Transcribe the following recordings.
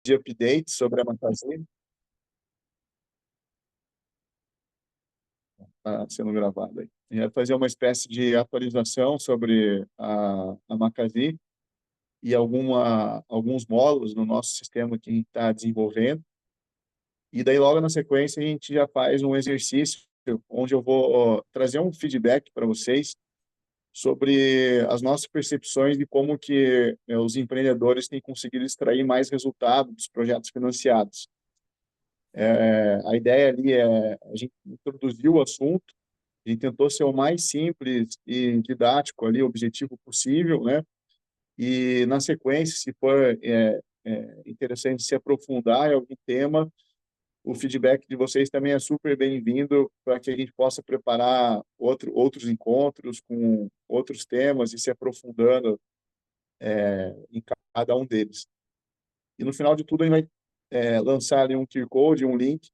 de update sobre a Macazine. Está sendo gravado aí. A gente vai fazer uma espécie de atualização sobre a Macazine e alguns módulos no nosso sistema que a gente está desenvolvendo. E daí, logo na sequência, a gente já faz um exercício onde eu vou trazer um feedback para vocês sobre as nossas percepções de como que os empreendedores têm conseguido extrair mais resultado dos projetos financiados. A ideia ali é a gente introduziu o assunto, a gente tentou ser o mais simples e didático ali, objetivo possível, né? E na sequência, se for interessante se aprofundar em algum tema, o feedback de vocês também é super bem-vindo para que a gente possa preparar outros encontros com outros temas e se aprofundando em cada um deles. E no final de tudo, a gente vai lançar ali um QR Code, um link,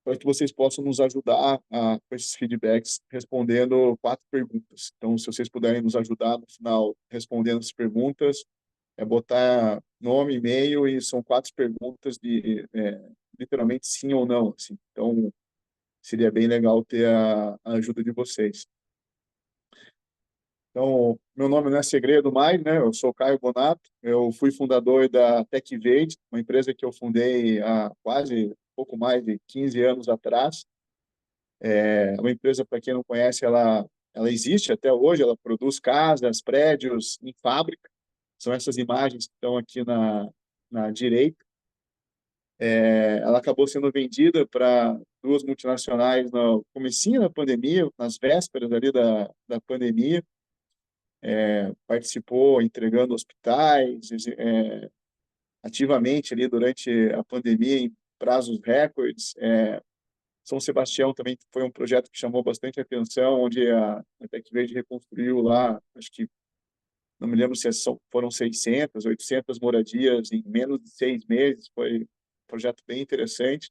para que vocês possam nos ajudar com esses feedbacks respondendo 4 perguntas. Então, se vocês puderem nos ajudar no final respondendo as perguntas, é botar nome, e-mail e são 4 perguntas de literalmente sim ou não. Assim. Então, seria bem legal ter a ajuda de vocês. Então, meu nome não é segredo mais, né? Eu sou Caio Bonato, eu fui fundador da TechVade, uma empresa que eu fundei há quase pouco mais de 15 anos atrás. É uma empresa, para quem não conhece, ela existe até hoje, ela produz casas, prédios em fábrica. São essas imagens que estão aqui na direita. Ela acabou sendo vendida para 2 multinacionais no comecinho da pandemia, nas vésperas ali da pandemia. Participou entregando hospitais, ativamente ali durante a pandemia em prazos recordes. São Sebastião também foi um projeto que chamou bastante atenção, onde a TechVerde reconstruiu lá, acho que não me lembro se foram 600, 800 moradias em menos de 6 meses. Foi um projeto bem interessante.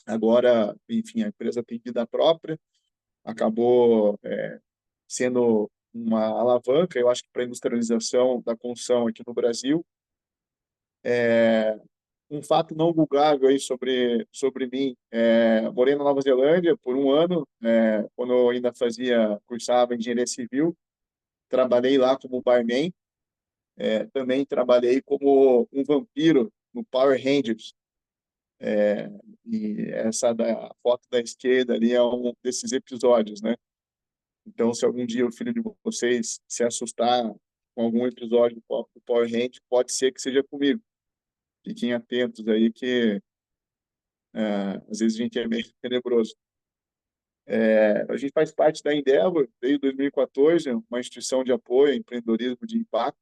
Agora, enfim, a empresa tem vida própria, acabou sendo uma alavanca, eu acho que para a industrialização da construção aqui no Brasil. Um fato não vulgável aí sobre mim, morei na Nova Zelândia por um ano, quando eu ainda cursava engenharia civil, trabalhei lá como barman, também trabalhei como um vampiro no Power Rangers, e a foto da esquerda ali é um desses episódios, né? Então, se algum dia o filho de vocês se assustar com algum episódio do Power Rangers, pode ser que seja comigo. Fiquem atentos aí que às vezes a gente é meio tenebroso. A gente faz parte da Endeavor desde 2014, uma instituição de apoio ao empreendedorismo de impacto.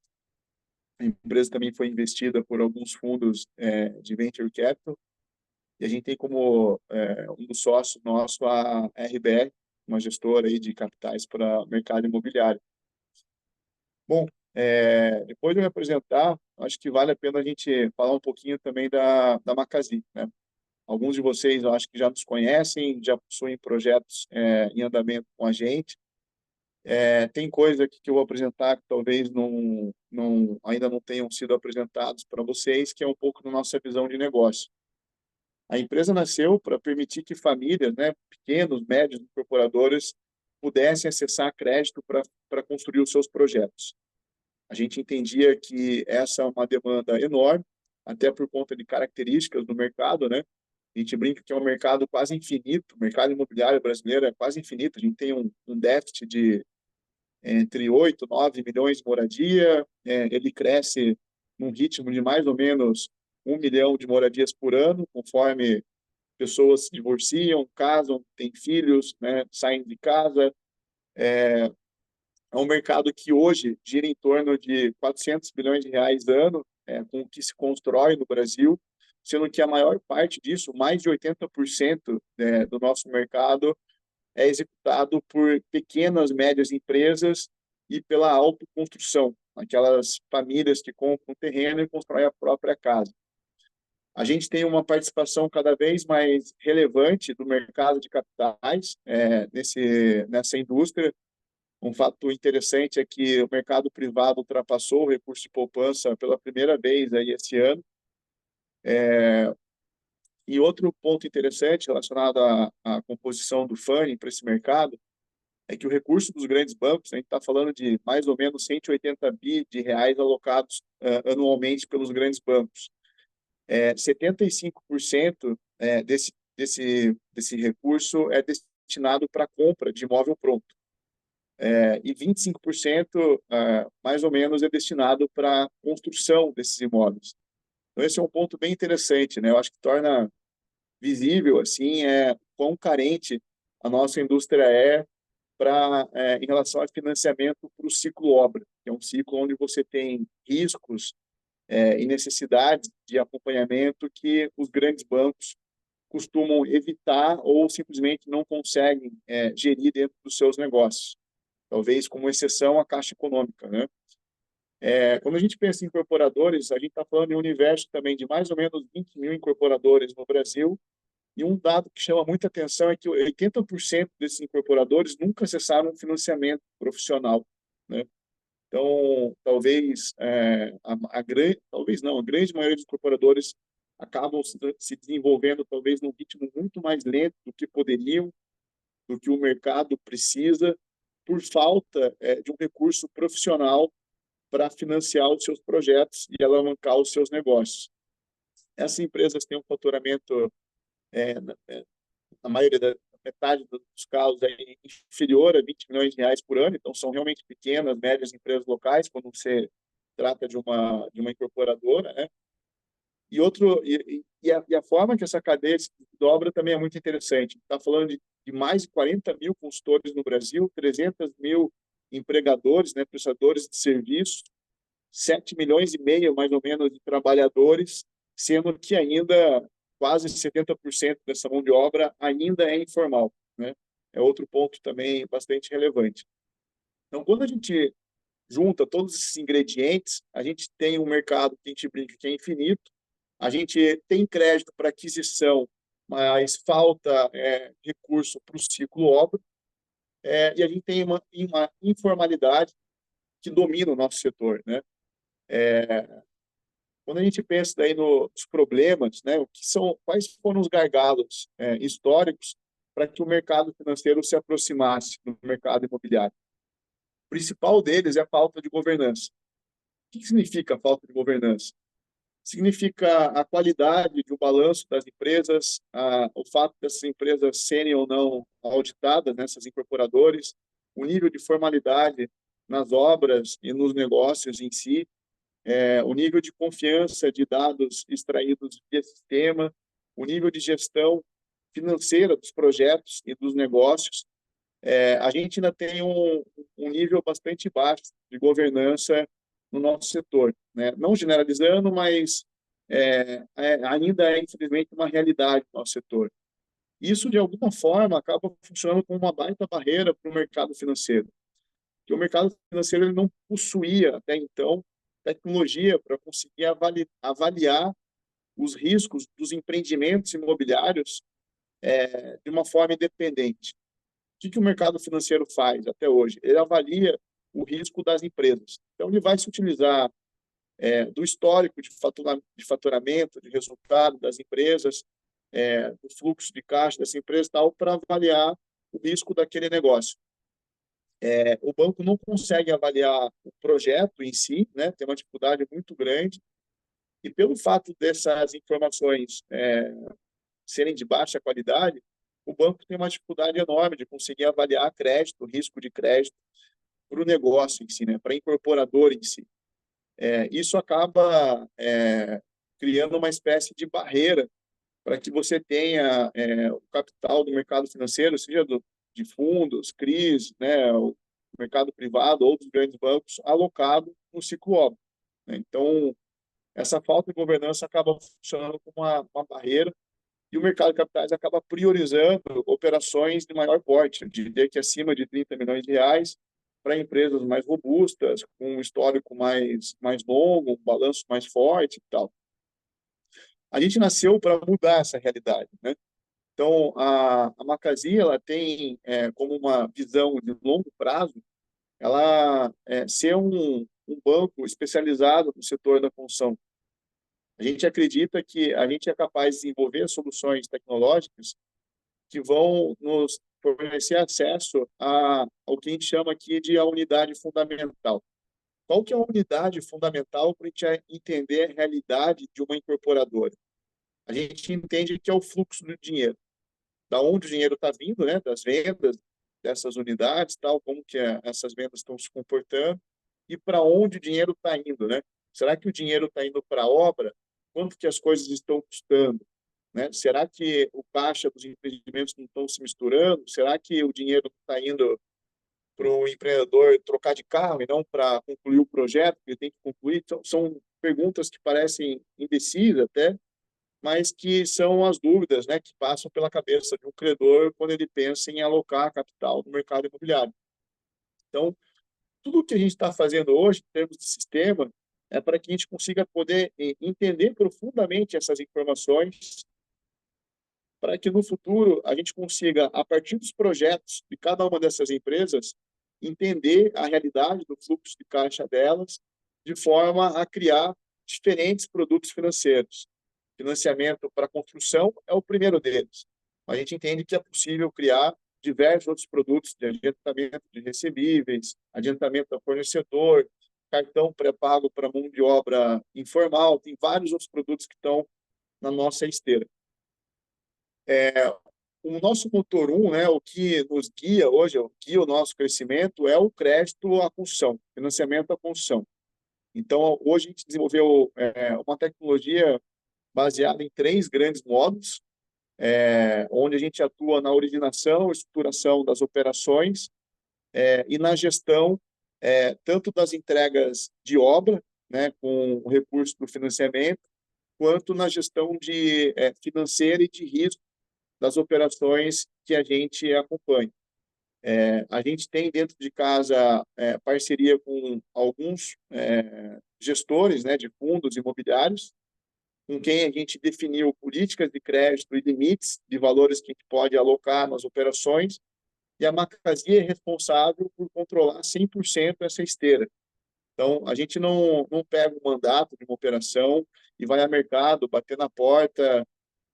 A empresa também foi investida por alguns fundos de venture capital e a gente tem como um dos sócios nosso a RBR, uma gestora aí de capitais para o mercado imobiliário. Bom, depois de eu me apresentar, acho que vale a pena a gente falar um pouquinho também da Macazine, né? Alguns de vocês, eu acho que já nos conhecem, já possuem projetos em andamento com a gente. Tem coisa aqui que eu vou apresentar que talvez ainda não tenham sido apresentados para vocês, que é um pouco da nossa visão de negócio. A empresa nasceu para permitir que famílias, né, pequenos, médios, incorporadoras, pudessem acessar crédito para construir os seus projetos. A gente entendia que essa é uma demanda enorme, até por conta de características do mercado, né? A gente brinca que é um mercado quase infinito, o mercado imobiliário brasileiro é quase infinito, a gente tem um déficit de entre 8 e 9 milhões de moradia, ele cresce num ritmo de mais ou menos 1 milhão de moradias por ano, conforme pessoas se divorciam, casam, têm filhos, né, saem de casa. É um mercado que hoje gira em torno de 400 bilhões de reais ano, com o que se constrói no Brasil, sendo que a maior parte disso, mais de 80% do nosso mercado, é executado por pequenas, médias empresas e pela autoconstrução, aquelas famílias que compram terreno e constroem a própria casa. A gente tem uma participação cada vez mais relevante do mercado de capitais nessa indústria. Um fato interessante é que o mercado privado ultrapassou o recurso de poupança pela primeira vez aí esse ano. E outro ponto interessante relacionado à composição do funding para esse mercado é que o recurso dos grandes bancos, a gente está falando de mais ou menos 180 bi de reais alocados anualmente pelos grandes bancos. 75% desse recurso é destinado para a compra de imóvel pronto. E 25%, mais ou menos, é destinado para a construção desses imóveis. Então, esse é um ponto bem interessante, né? Eu acho que torna visível, assim, quão carente a nossa indústria em relação ao financiamento para o ciclo obra, que é um ciclo onde você tem riscos e necessidades de acompanhamento que os grandes bancos costumam evitar ou simplesmente não conseguem gerir dentro dos seus negócios. Talvez como exceção a Caixa Econômica, né? Quando a gente pensa em incorporadores, a gente está falando em um universo também de mais ou menos 20 mil incorporadores no Brasil, e um dado que chama muita atenção é que 80% desses incorporadores nunca acessaram um financiamento profissional, né? Então, talvez talvez não, a grande maioria dos incorporadores acabam se desenvolvendo talvez num ritmo muito mais lento do que poderiam, do que o mercado precisa, por falta de um recurso profissional para financiar os seus projetos e alavancar os seus negócios. Essas empresas têm um faturamento, na maioria da metade dos casos, inferior a 20 milhões de reais por ano, então são realmente pequenas, médias empresas locais, quando você trata de uma incorporadora, né? E a forma que essa cadeia se dobra também é muito interessante. Está falando de mais de 40 mil consultores no Brasil, 300 mil empregadores, né, prestadores de serviços, 7 milhões e meio, mais ou menos, de trabalhadores, sendo que ainda quase 70% dessa mão de obra ainda é informal, né? É outro ponto também bastante relevante. Então, quando a gente junta todos esses ingredientes, a gente tem um mercado que a gente brinca que é infinito, a gente tem crédito para aquisição, mas falta recurso para o ciclo obra, e a gente tem uma informalidade que domina o nosso setor, né? Quando a gente pensa daí nos problemas, né, quais foram os gargalos históricos para que o mercado financeiro se aproximasse do mercado imobiliário? O principal deles é a falta de governança. O que significa a falta de governança? Significa a qualidade de um balanço das empresas, o fato dessas empresas serem ou não auditadas, nessas incorporadores, o nível de formalidade nas obras e nos negócios em si, o nível de confiança de dados extraídos via sistema, o nível de gestão financeira dos projetos e dos negócios. A gente ainda tem um nível bastante baixo de governança no nosso setor, né? Não generalizando, mas ainda é, infelizmente, uma realidade no nosso setor. Isso, de alguma forma, acaba funcionando como uma baita barreira para o mercado financeiro, que o mercado financeiro ele não possuía, até então, tecnologia para conseguir avaliar os riscos dos empreendimentos imobiliários de uma forma independente. O que o mercado financeiro faz até hoje? Ele avalia o risco das empresas. Então, ele vai se utilizar do histórico de faturamento, de resultado das empresas, do fluxo de caixa dessa empresa, tal, para avaliar o risco daquele negócio. O banco não consegue avaliar o projeto em si, né? Tem uma dificuldade muito grande, e pelo fato dessas informações serem de baixa qualidade, o banco tem uma dificuldade enorme de conseguir avaliar crédito, risco de crédito para o negócio em si, né? Para a incorporadora em si. Isso acaba criando uma espécie de barreira para que você tenha o capital do mercado financeiro, seja de fundos, CRIs, né, o mercado privado ou dos grandes bancos, alocado no ciclo obra, né? Então, essa falta de governança acaba funcionando como uma barreira e o mercado de capitais acaba priorizando operações de maior porte, de que acima de 30 milhões de reais, para empresas mais robustas, com um histórico mais longo, um balanço mais forte e tal. A gente nasceu para mudar essa realidade, né? Então, a Macasi, ela tem como uma visão de longo prazo, ela ser um banco especializado no setor da construção. A gente acredita que a gente é capaz de desenvolver soluções tecnológicas que vão nos fornecer acesso ao que a gente chama aqui de a unidade fundamental. Qual que é a unidade fundamental para a gente entender a realidade de uma incorporadora? A gente entende que é o fluxo do dinheiro, da onde o dinheiro está vindo, né, das vendas dessas unidades, tal, como que essas vendas estão se comportando e para onde o dinheiro está indo, né? Será que o dinheiro está indo para a obra? Quanto que as coisas estão custando? Né? Será que o caixa dos empreendimentos não estão se misturando? Será que o dinheiro está indo para o empreendedor trocar de carro e não para concluir o projeto que ele tem que concluir? Então, são perguntas que parecem imbecis até, mas que são as dúvidas, né, que passam pela cabeça de um credor quando ele pensa em alocar capital no mercado imobiliário. Então, tudo o que a gente está fazendo hoje, em termos de sistema, é para que a gente consiga poder entender profundamente essas informações, para que no futuro a gente consiga, a partir dos projetos de cada uma dessas empresas, entender a realidade do fluxo de caixa delas, de forma a criar diferentes produtos financeiros. Financiamento para construção é o primeiro deles. A gente entende que é possível criar diversos outros produtos de adiantamento de recebíveis, adiantamento ao fornecedor, cartão pré-pago para mão de obra informal, tem vários outros produtos que estão na nossa esteira. O nosso motor 1, né, o que nos guia hoje, o que guia o nosso crescimento é o crédito à construção, financiamento à construção. Então, hoje a gente desenvolveu uma tecnologia baseada em 3 grandes módulos, onde a gente atua na originação, estruturação das operações e na gestão tanto das entregas de obra, né, com o recurso do financiamento, quanto na gestão de financeira e de risco das operações que a gente acompanha. A gente tem dentro de casa parceria com alguns gestores, né, de fundos imobiliários, com quem a gente definiu políticas de crédito e limites de valores que a gente pode alocar nas operações, e a Macazia é responsável por controlar 100% essa esteira. Então, a gente não pega o mandato de uma operação e vai ao mercado bater na porta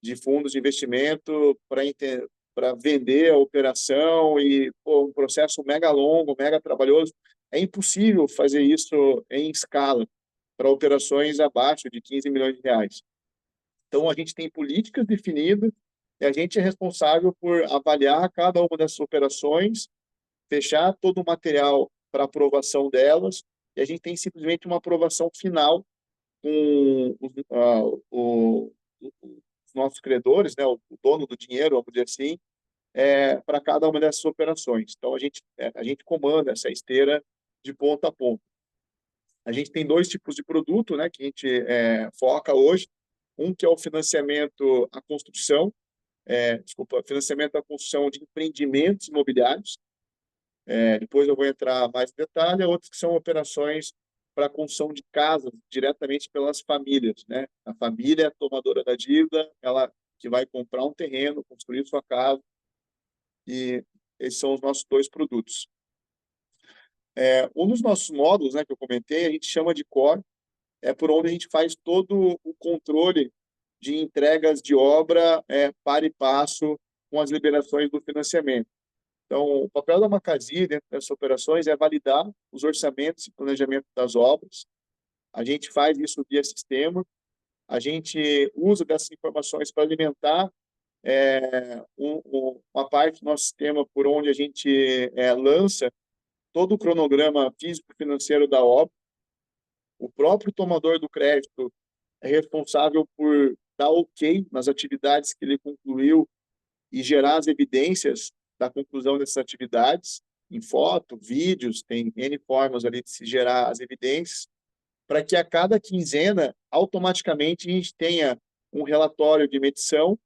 de fundos de investimento para vender a operação e um processo mega longo, mega trabalhoso. É impossível fazer isso em escala para operações abaixo de 15 milhões de reais. Então, a gente tem políticas definidas e a gente é responsável por avaliar cada uma dessas operações, fechar todo o material para aprovação delas, e a gente tem simplesmente uma aprovação final com os nossos credores, né, o dono do dinheiro, vamos dizer assim, para cada uma dessas operações. Então, a gente comanda essa esteira de ponta a ponta. A gente tem 2 tipos de produto, né, que a gente foca hoje. Um que é o financiamento à construção, financiamento à construção de empreendimentos imobiliários. Depois eu vou entrar mais em detalhe. Outros que são operações para a construção de casas diretamente pelas famílias, né? A família é a tomadora da dívida, ela que vai comprar um terreno, construir sua casa, e esses são os nossos 2 produtos. Um dos nossos módulos, né, que eu comentei, a gente chama de core, é por onde a gente faz todo o controle de entregas de obra para e passo com as liberações do financiamento. Então, o papel da Macazia dentro dessas operações é validar os orçamentos e planejamento das obras. A gente faz isso via sistema. A gente usa dessas informações para alimentar uma parte do nosso sistema por onde a gente lança todo o cronograma físico-financeiro da obra. O próprio tomador do crédito é responsável por dar ok nas atividades que ele concluiu e gerar as evidências da conclusão dessas atividades, em foto, vídeos, tem N formas ali de se gerar as evidências, para que a cada quinzena, automaticamente, a gente tenha um relatório de medição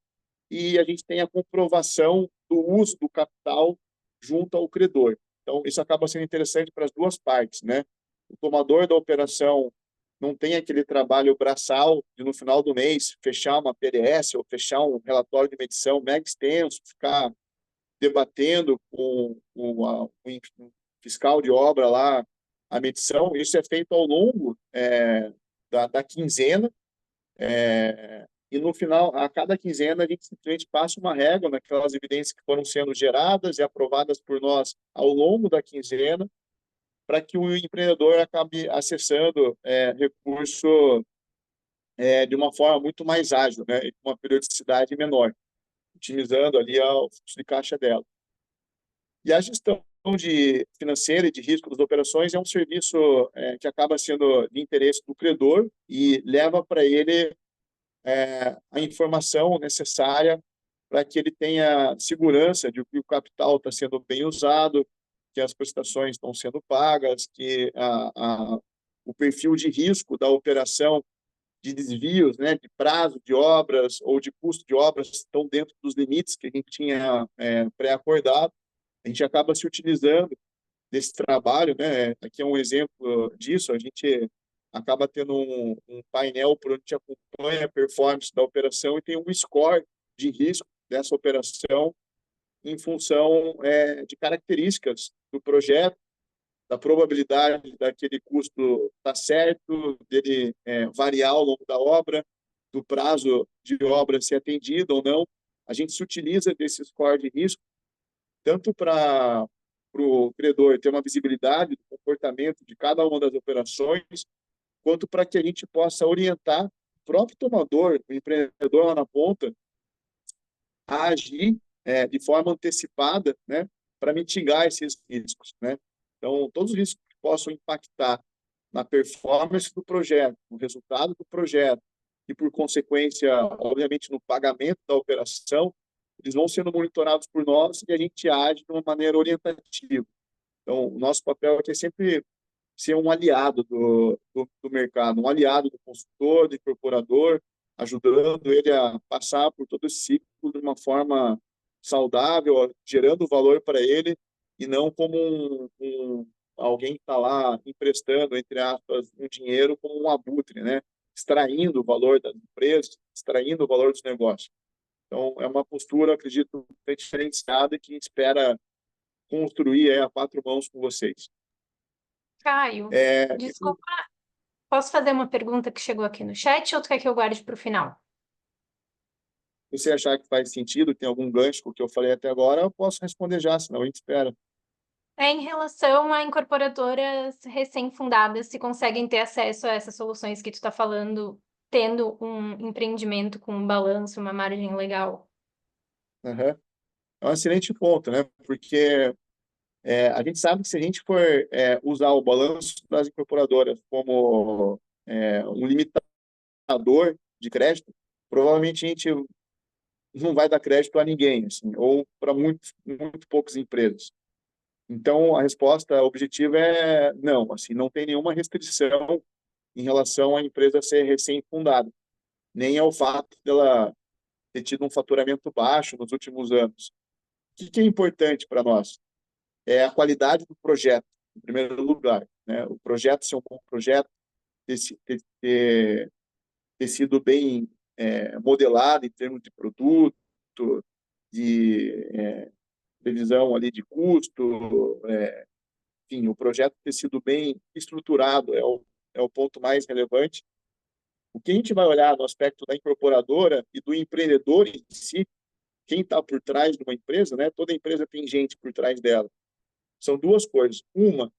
e a gente tenha a comprovação do uso do capital junto ao credor. Então, isso acaba sendo interessante para as 2 partes, né? O tomador da operação não tem aquele trabalho braçal de, no final do mês, fechar uma PDS ou fechar um relatório de medição mega extenso, ficar debatendo com o fiscal de obra lá a medição. Isso é feito ao longo da quinzena, E no final, a cada quinzena, a gente simplesmente passa uma régua naquelas evidências que foram sendo geradas e aprovadas por nós ao longo da quinzena, para que o empreendedor acabe acessando recurso de uma forma muito mais ágil, né, e com uma periodicidade menor, otimizando ali o fluxo de caixa dela. E a gestão financeira e de risco das operações é um serviço que acaba sendo de interesse do credor e leva para ele a informação necessária para que ele tenha segurança de que o capital está sendo bem usado, que as prestações estão sendo pagas, que o perfil de risco da operação de desvios, né, de prazo de obras ou de custo de obras estão dentro dos limites que a gente tinha pré-acordado. A gente acaba se utilizando desse trabalho, né? Aqui é um exemplo disso. A gente acaba tendo um painel por onde a gente acompanha a performance da operação e tem um score de risco dessa operação em função de características do projeto, da probabilidade daquele custo estar certo, dele variar ao longo da obra, do prazo de obra ser atendido ou não. A gente se utiliza desse score de risco tanto para o credor ter uma visibilidade do comportamento de cada uma das operações, quanto para que a gente possa orientar o próprio tomador, o empreendedor lá na ponta, a agir de forma antecipada, né, para mitigar esses riscos, né? Então, todos os riscos que possam impactar na performance do projeto, no resultado do projeto e, por consequência, obviamente, no pagamento da operação, eles vão sendo monitorados por nós e a gente age de uma maneira orientativa. Então, o nosso papel aqui é sempre ser um aliado do mercado, um aliado do consultor, do incorporador, ajudando ele a passar por todo esse ciclo de uma forma saudável, gerando valor para ele e não como alguém que está lá emprestando, entre aspas, um dinheiro como um abutre, né? Extraindo o valor das empresas, extraindo o valor dos negócios. Então, é uma postura, acredito, bem diferenciada que a gente espera construir a quatro mãos com vocês. Caio, É, desculpa, posso fazer uma pergunta que chegou aqui no chat ou tu quer que eu guarde para o final? Se você achar que faz sentido, tem algum gancho com o que eu falei até agora, eu posso responder já, senão a gente espera. É em relação a incorporadoras recém-fundadas, se conseguem ter acesso a essas soluções que tu está falando, tendo um empreendimento com um balanço, uma margem legal. Uhum. É um excelente ponto, né? Porque a gente sabe que se a gente for usar o balanço das incorporadoras como um limitador de crédito, provavelmente a gente não vai dar crédito a ninguém, assim, ou para muito poucas empresas. Então, a resposta objetiva é não, assim, não tem nenhuma restrição em relação à empresa ser recém-fundada, nem ao fato dela ter tido um faturamento baixo nos últimos anos. O que é importante para nós? É a qualidade do projeto, em primeiro lugar, né? O projeto ser um bom projeto, ter sido bem modelado em termos de produto, de previsão ali de custo, enfim, o projeto ter sido bem estruturado é o ponto mais relevante. O que a gente vai olhar no aspecto da incorporadora e do empreendedor em si, quem está por trás de uma empresa, né? Toda empresa tem gente por trás dela. São duas coisas. Uma,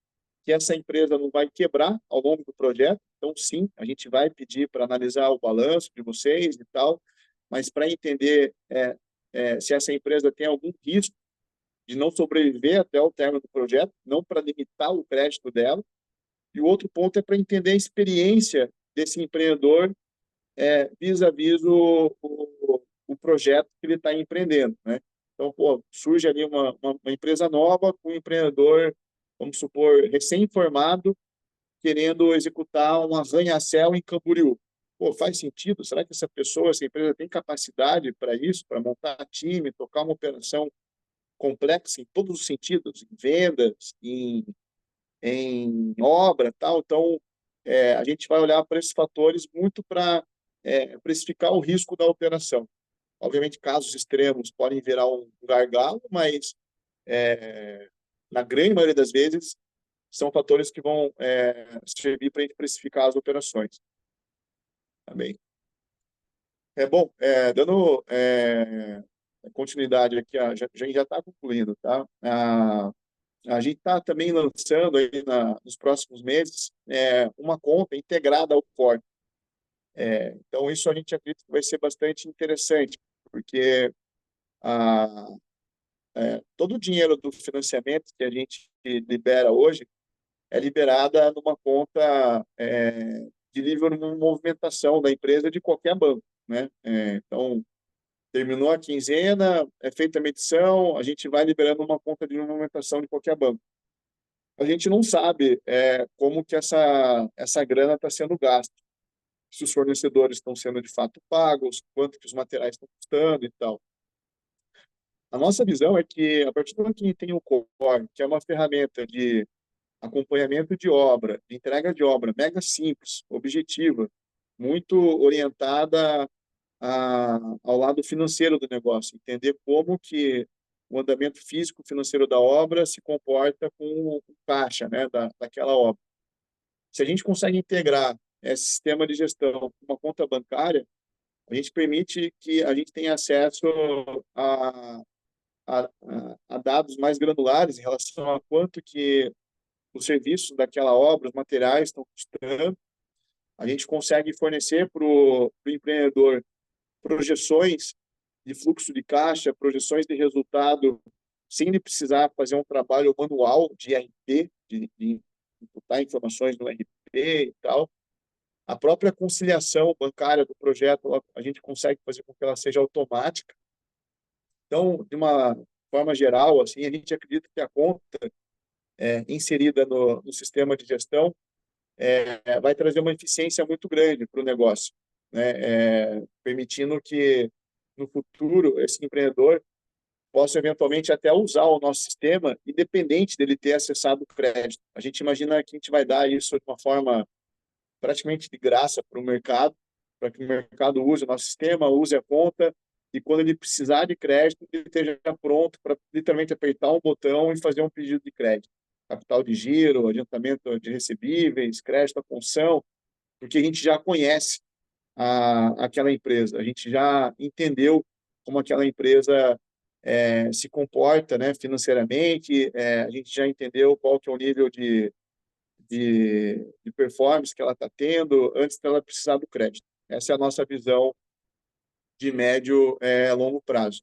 que essa empresa não vai quebrar ao longo do projeto. Então, sim, a gente vai pedir para analisar o balanço de vocês e tal, mas para entender se essa empresa tem algum risco de não sobreviver até o término do projeto, não para limitar o crédito dela. E o outro ponto é para entender a experiência desse empreendedor vis-à-vis o projeto que ele está empreendendo, né? Então, pô, surge ali uma empresa nova com um empreendedor, vamos supor, recém-formado, querendo executar um arranha-céu em Camboriú. Pô, faz sentido? Será que essa pessoa, essa empresa tem capacidade para isso, para montar time, tocar uma operação complexa em todos os sentidos, em vendas, em obra, tal? Então, a gente vai olhar para esses fatores muito para precificar o risco da operação. Obviamente, casos extremos podem virar um gargalo, mas na grande maioria das vezes são fatores que vão servir para a gente precificar as operações. Também. Bom, dando continuidade aqui, já está concluindo, tá? A gente está também lançando aí nos próximos meses uma conta integrada ao Core. Então, isso a gente acredita que vai ser bastante interessante, porque a, todo o dinheiro do financiamento que a gente libera hoje é liberada numa conta de livre movimentação da empresa de qualquer banco, né? Então, terminou a quinzena, é feita a medição, a gente vai liberando uma conta de movimentação de qualquer banco. A gente não sabe como que essa grana está sendo gasta, se os fornecedores estão sendo de fato pagos, quanto que os materiais estão custando e tal. A nossa visão é que, a partir do momento que a gente tem o Core, que é uma ferramenta de acompanhamento de obra, de entrega de obra, mega simples, objetiva, muito orientada ao lado financeiro do negócio, entender como que o andamento físico financeiro da obra se comporta com o caixa, né, daquela obra. Se a gente consegue integrar esse sistema de gestão com uma conta bancária, a gente permite que a gente tenha acesso a, a dados mais granulares em relação a quanto que os serviços daquela obra, os materiais estão custando. A gente consegue fornecer para o empreendedor projeções de fluxo de caixa, projeções de resultado, sem ele precisar fazer um trabalho manual de RP, de imputar informações no RP e tal. A própria conciliação bancária do projeto, a gente consegue fazer com que ela seja automática. Então, de uma forma geral, assim, a gente acredita que a conta inserida no sistema de gestão vai trazer uma eficiência muito grande para o negócio, né? Permitindo que, no futuro, esse empreendedor possa eventualmente até usar o nosso sistema, independente dele ter acessado o crédito. A gente imagina que a gente vai dar isso de uma forma praticamente de graça para o mercado, para que o mercado use o nosso sistema, use a conta, e quando ele precisar de crédito, ele esteja pronto para literalmente apertar um botão e fazer um pedido de crédito. Capital de giro, adiantamento de recebíveis, crédito à função, porque a gente já conhece aquela empresa, a gente já entendeu como aquela empresa se comporta, né, financeiramente, a gente já entendeu qual que é o nível de performance que ela está tendo antes dela precisar do crédito. Essa é a nossa visão de médio e longo prazo.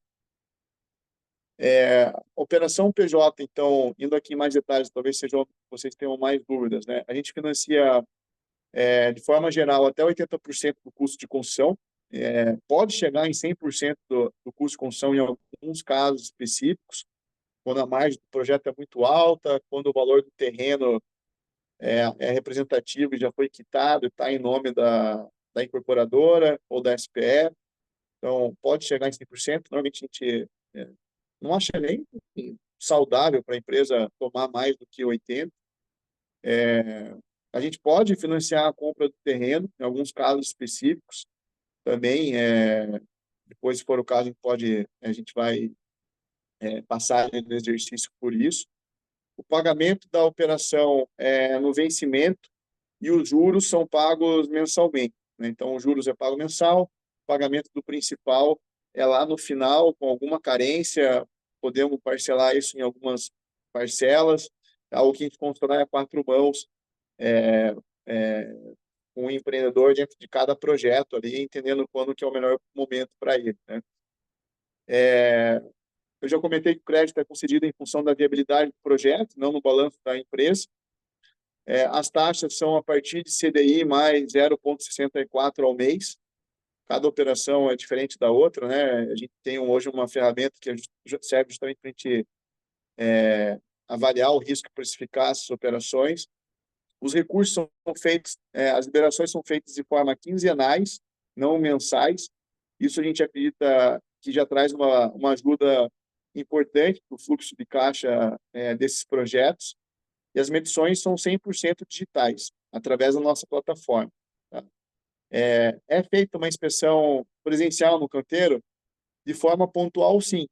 Operação PJ, então, indo aqui em mais detalhes, talvez vocês tenham mais dúvidas, né? A gente financia, de forma geral, até 80% do custo de construção, pode chegar em 100% do custo de construção em alguns casos específicos, quando a margem do projeto é muito alta, quando o valor do terreno é representativo e já foi quitado e está em nome da incorporadora ou da SPE. Então, pode chegar em 100%. Normalmente, a gente não acha nem saudável para a empresa tomar mais do que 80%. A gente pode financiar a compra do terreno, em alguns casos específicos. Também, depois, se for o caso, a gente vai passar no exercício por isso. O pagamento da operação é no vencimento e os juros são pagos mensalmente, né? Então, os juros é pago mensal, o pagamento do principal é lá no final, com alguma carência, podemos parcelar isso em algumas parcelas, algo que a gente constrói a quatro mãos, é, é, com o empreendedor dentro de cada projeto ali, entendendo quando que é o melhor momento para ele, né? Eu já comentei que o crédito é concedido em função da viabilidade do projeto, não no balanço da empresa. As taxas são a partir de CDI mais 0,64 ao mês. Cada operação é diferente da outra, né? A gente tem hoje uma ferramenta que serve justamente para a gente avaliar o risco e precificar essas operações. Os recursos são feitos, as liberações são feitas de forma quinzenais, não mensais. Isso a gente acredita que já traz uma ajuda importante para o fluxo de caixa desses projetos. E as medições são 100% digitais, através da nossa plataforma. Tá? Feita uma inspeção presencial no canteiro, de forma pontual, sim.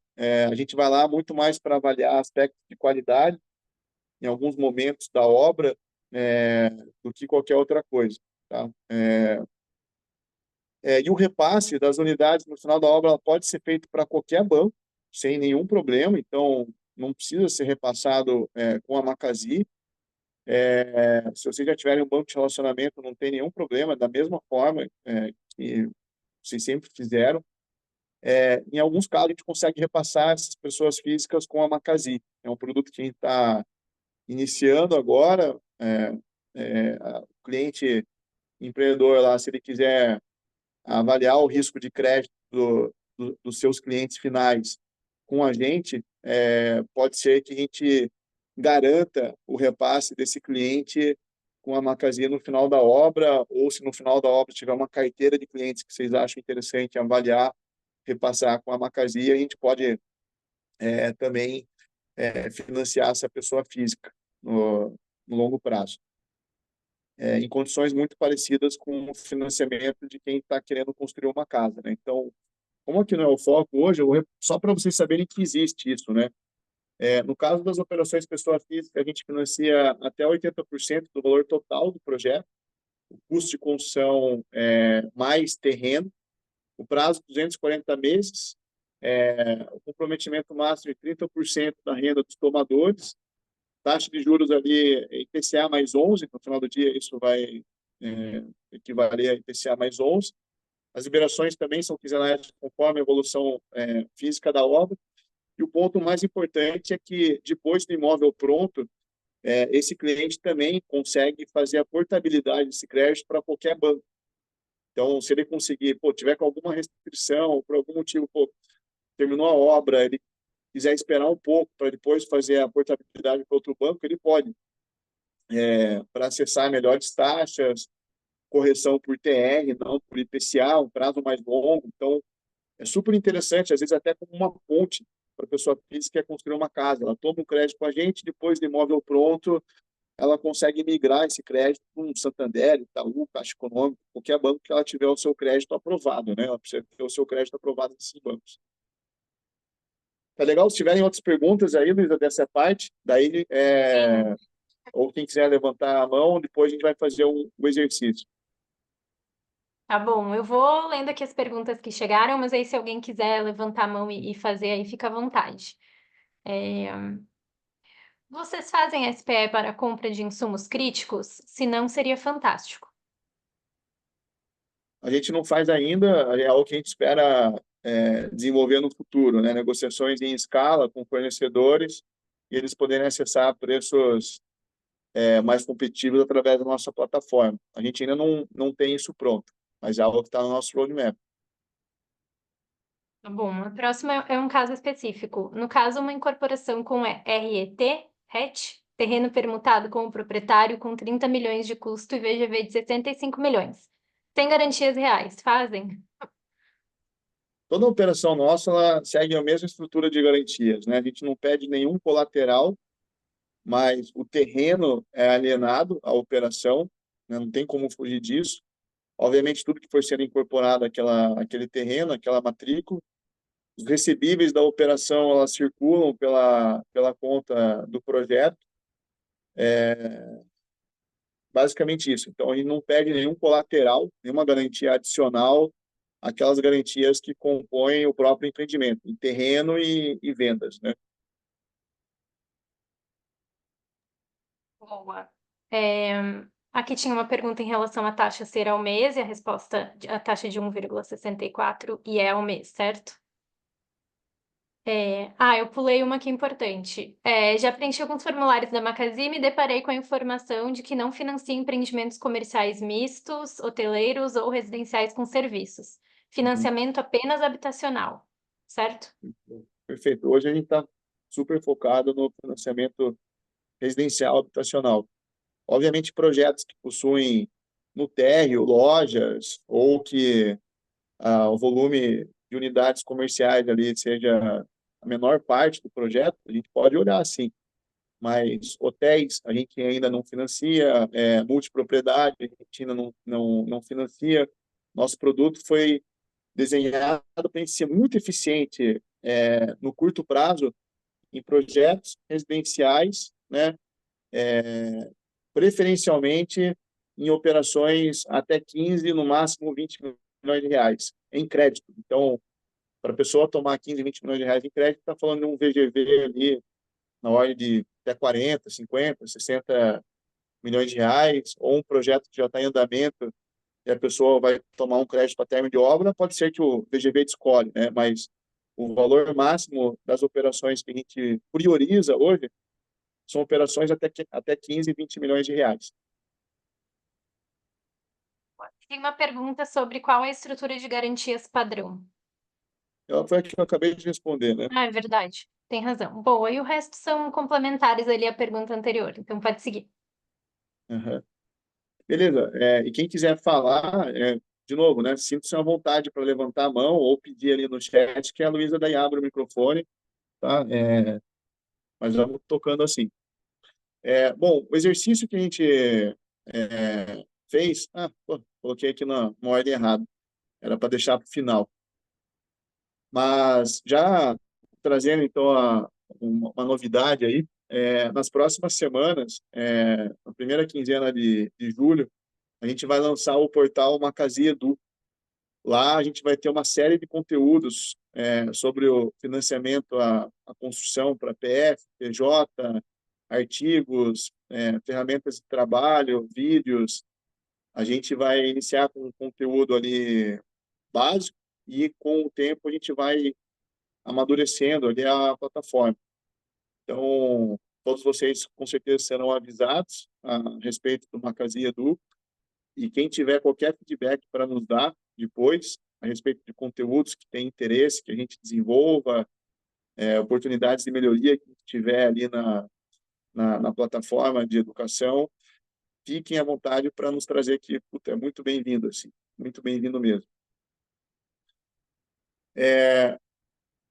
A gente vai lá muito mais para avaliar aspectos de qualidade, em alguns momentos da obra, do que qualquer outra coisa. Tá? E o repasse das unidades no final da obra ela pode ser feito para qualquer banco, sem nenhum problema, então não precisa ser repassado com a Macasi. Se vocês já tiverem um banco de relacionamento, não tem nenhum problema, da mesma forma que vocês sempre fizeram. Em alguns casos, a gente consegue repassar essas pessoas físicas com a Macasi. É um produto que a gente está iniciando agora. O cliente empreendedor lá, se ele quiser avaliar o risco de crédito dos seus clientes finais com a gente, pode ser que a gente garanta o repasse desse cliente com a Macasi no final da obra, ou se no final da obra tiver uma carteira de clientes que vocês acham interessante avaliar, repassar com a Macasi, a gente pode também financiar essa pessoa física no longo prazo, em condições muito parecidas com o financiamento de quem está querendo construir uma casa, né? Então, como aqui não é o foco hoje, só para vocês saberem que existe isso, né? No caso das operações pessoa física, a gente financia até 80% do valor total do projeto, o custo de construção mais terreno, o prazo 240 meses, o comprometimento máximo de 30% da renda dos tomadores, taxa de juros ali IPCA mais 11, no final do dia isso vai equivaler a IPCA mais 11. As liberações também são quinzenais conforme a evolução física da obra. E o ponto mais importante é que, depois do imóvel pronto, esse cliente também consegue fazer a portabilidade desse crédito para qualquer banco. Então, se ele conseguir, tiver com alguma restrição, por algum motivo, terminou a obra, ele quiser esperar um pouco para depois fazer a portabilidade para outro banco, ele pode, para acessar melhores taxas, correção por TR, não por IPCA, um prazo mais longo. Então, é super interessante, às vezes até como uma ponte para a pessoa física que quer construir uma casa. Ela toma um crédito com a gente, depois do imóvel pronto, ela consegue migrar esse crédito para um Santander, Itaú, Caixa Econômica, qualquer banco que ela tiver o seu crédito aprovado, né? Ela precisa ter o seu crédito aprovado nesses bancos. Tá legal? Se tiverem outras perguntas aí, Luísa, dessa parte, daí, Sim. ou quem quiser levantar a mão, depois a gente vai fazer o exercício. Tá bom, eu vou lendo aqui as perguntas que chegaram, mas aí se alguém quiser levantar a mão e fazer aí, fica à vontade. Vocês fazem SPE para compra de insumos críticos? Se não, seria fantástico. A gente não faz ainda, é algo que a gente espera desenvolver no futuro, né? Negociações em escala com fornecedores e eles poderem acessar preços mais competitivos através da nossa plataforma. A gente ainda não tem isso pronto, mas é algo que está no nosso roadmap. Tá bom, a próxima é um caso específico. No caso, uma incorporação com RET, terreno permutado com o proprietário com 30 milhões de custo e VGV de 75 milhões. Sem garantias reais, fazem? Toda operação nossa ela segue a mesma estrutura de garantias, né? A gente não pede nenhum colateral, mas o terreno é alienado à operação, né? Não tem como fugir disso. Obviamente, tudo que for sendo incorporado àquele terreno, àquela matrícula, os recebíveis da operação elas circulam pela conta do projeto, basicamente isso. Então, a gente não pede nenhum colateral, nenhuma garantia adicional àquelas garantias que compõem o próprio empreendimento, em terreno e vendas, né? Boa. É, aqui tinha uma pergunta em relação à taxa ser ao mês, e a resposta, a taxa de 1,64 e é ao mês, certo? Eu pulei uma que é importante. Já preenchi alguns formulários da Macasi e me deparei com a informação de que não financia empreendimentos comerciais mistos, hoteleiros ou residenciais com serviços. Uhum. Financiamento apenas habitacional, certo? Perfeito. Hoje a gente está super focado no financiamento residencial habitacional. Obviamente, projetos que possuem no térreo lojas ou que o volume de unidades comerciais ali seja a menor parte do projeto, a gente pode olhar assim. Mas hotéis a gente ainda não financia, multipropriedade a gente ainda não financia. Nosso produto foi desenhado para ser muito eficiente no curto prazo em projetos residenciais, né? Preferencialmente em operações até 15, no máximo 20 milhões de reais em crédito. Então, para a pessoa tomar 15, 20 milhões de reais em crédito, está falando de um VGV ali na ordem de até 40, 50, 60 milhões de reais, ou um projeto que já está em andamento e a pessoa vai tomar um crédito para término de obra, pode ser que o VGV descolhe, né? Mas o valor máximo das operações que a gente prioriza hoje são operações até 15, 20 milhões de reais. Tem uma pergunta sobre qual é a estrutura de garantias padrão. Foi a que eu acabei de responder, né? Ah, é verdade. Tem razão. Boa, e o resto são complementares ali à pergunta anterior, então pode seguir. Uhum. Beleza. E quem quiser falar, de novo, né? Sinta-se à vontade para levantar a mão ou pedir ali no chat que a Luísa daí abre o microfone, tá? Mas vamos tocando assim. Bom, o exercício que a gente fez, pô, coloquei aqui na ordem errada, era para deixar para o final. Mas já trazendo então uma novidade aí, nas próximas semanas, na primeira quinzena de julho, a gente vai lançar o portal Macazia Edu. Lá a gente vai ter uma série de conteúdos sobre o financiamento à construção para PF, PJ, artigos, ferramentas de trabalho, vídeos. A gente vai iniciar com um conteúdo ali básico e com o tempo a gente vai amadurecendo ali a plataforma. Então, todos vocês com certeza serão avisados a respeito do Macazia Edu, e quem tiver qualquer feedback para nos dar depois a respeito de conteúdos que tem interesse que a gente desenvolva, oportunidades de melhoria que tiver ali na plataforma de educação, fiquem à vontade para nos trazer aqui. Puta, é muito bem-vindo, assim, muito bem-vindo mesmo.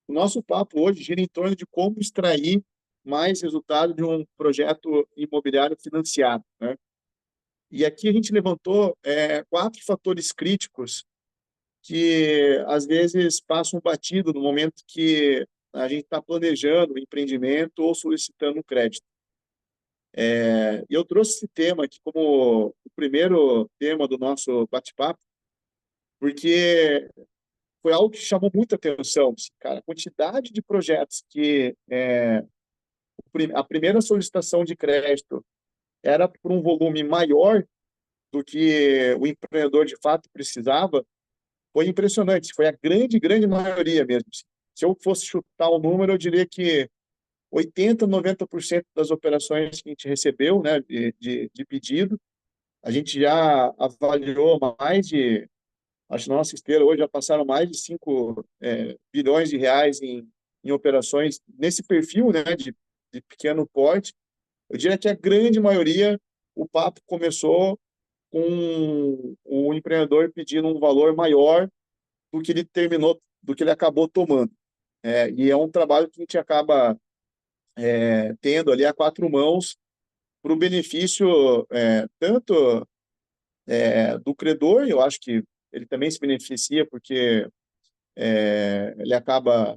O nosso papo hoje gira em torno de como extrair mais resultado de um projeto imobiliário financiado, né? E aqui a gente levantou 4 fatores críticos que às vezes passam batido no momento que a gente está planejando o empreendimento ou solicitando um crédito. E eu trouxe esse tema aqui como o primeiro tema do nosso bate-papo, porque foi algo que chamou muita atenção, assim, cara, a quantidade de projetos que a primeira solicitação de crédito era por um volume maior do que o empreendedor de fato precisava, foi impressionante, foi a grande maioria mesmo. Se eu fosse chutar o número, eu diria que 80, 90% das operações que a gente recebeu, né, de pedido, a gente já avaliou mais de, acho que na nossa esteira hoje já passaram mais de 5 bilhões de reais em operações nesse perfil, né, de pequeno porte. Eu diria que a grande maioria, o papo começou com o empreendedor pedindo um valor maior do que ele acabou tomando. E é um trabalho que a gente acaba tendo ali a 4 mãos para o benefício tanto do credor, eu acho que ele também se beneficia porque ele acaba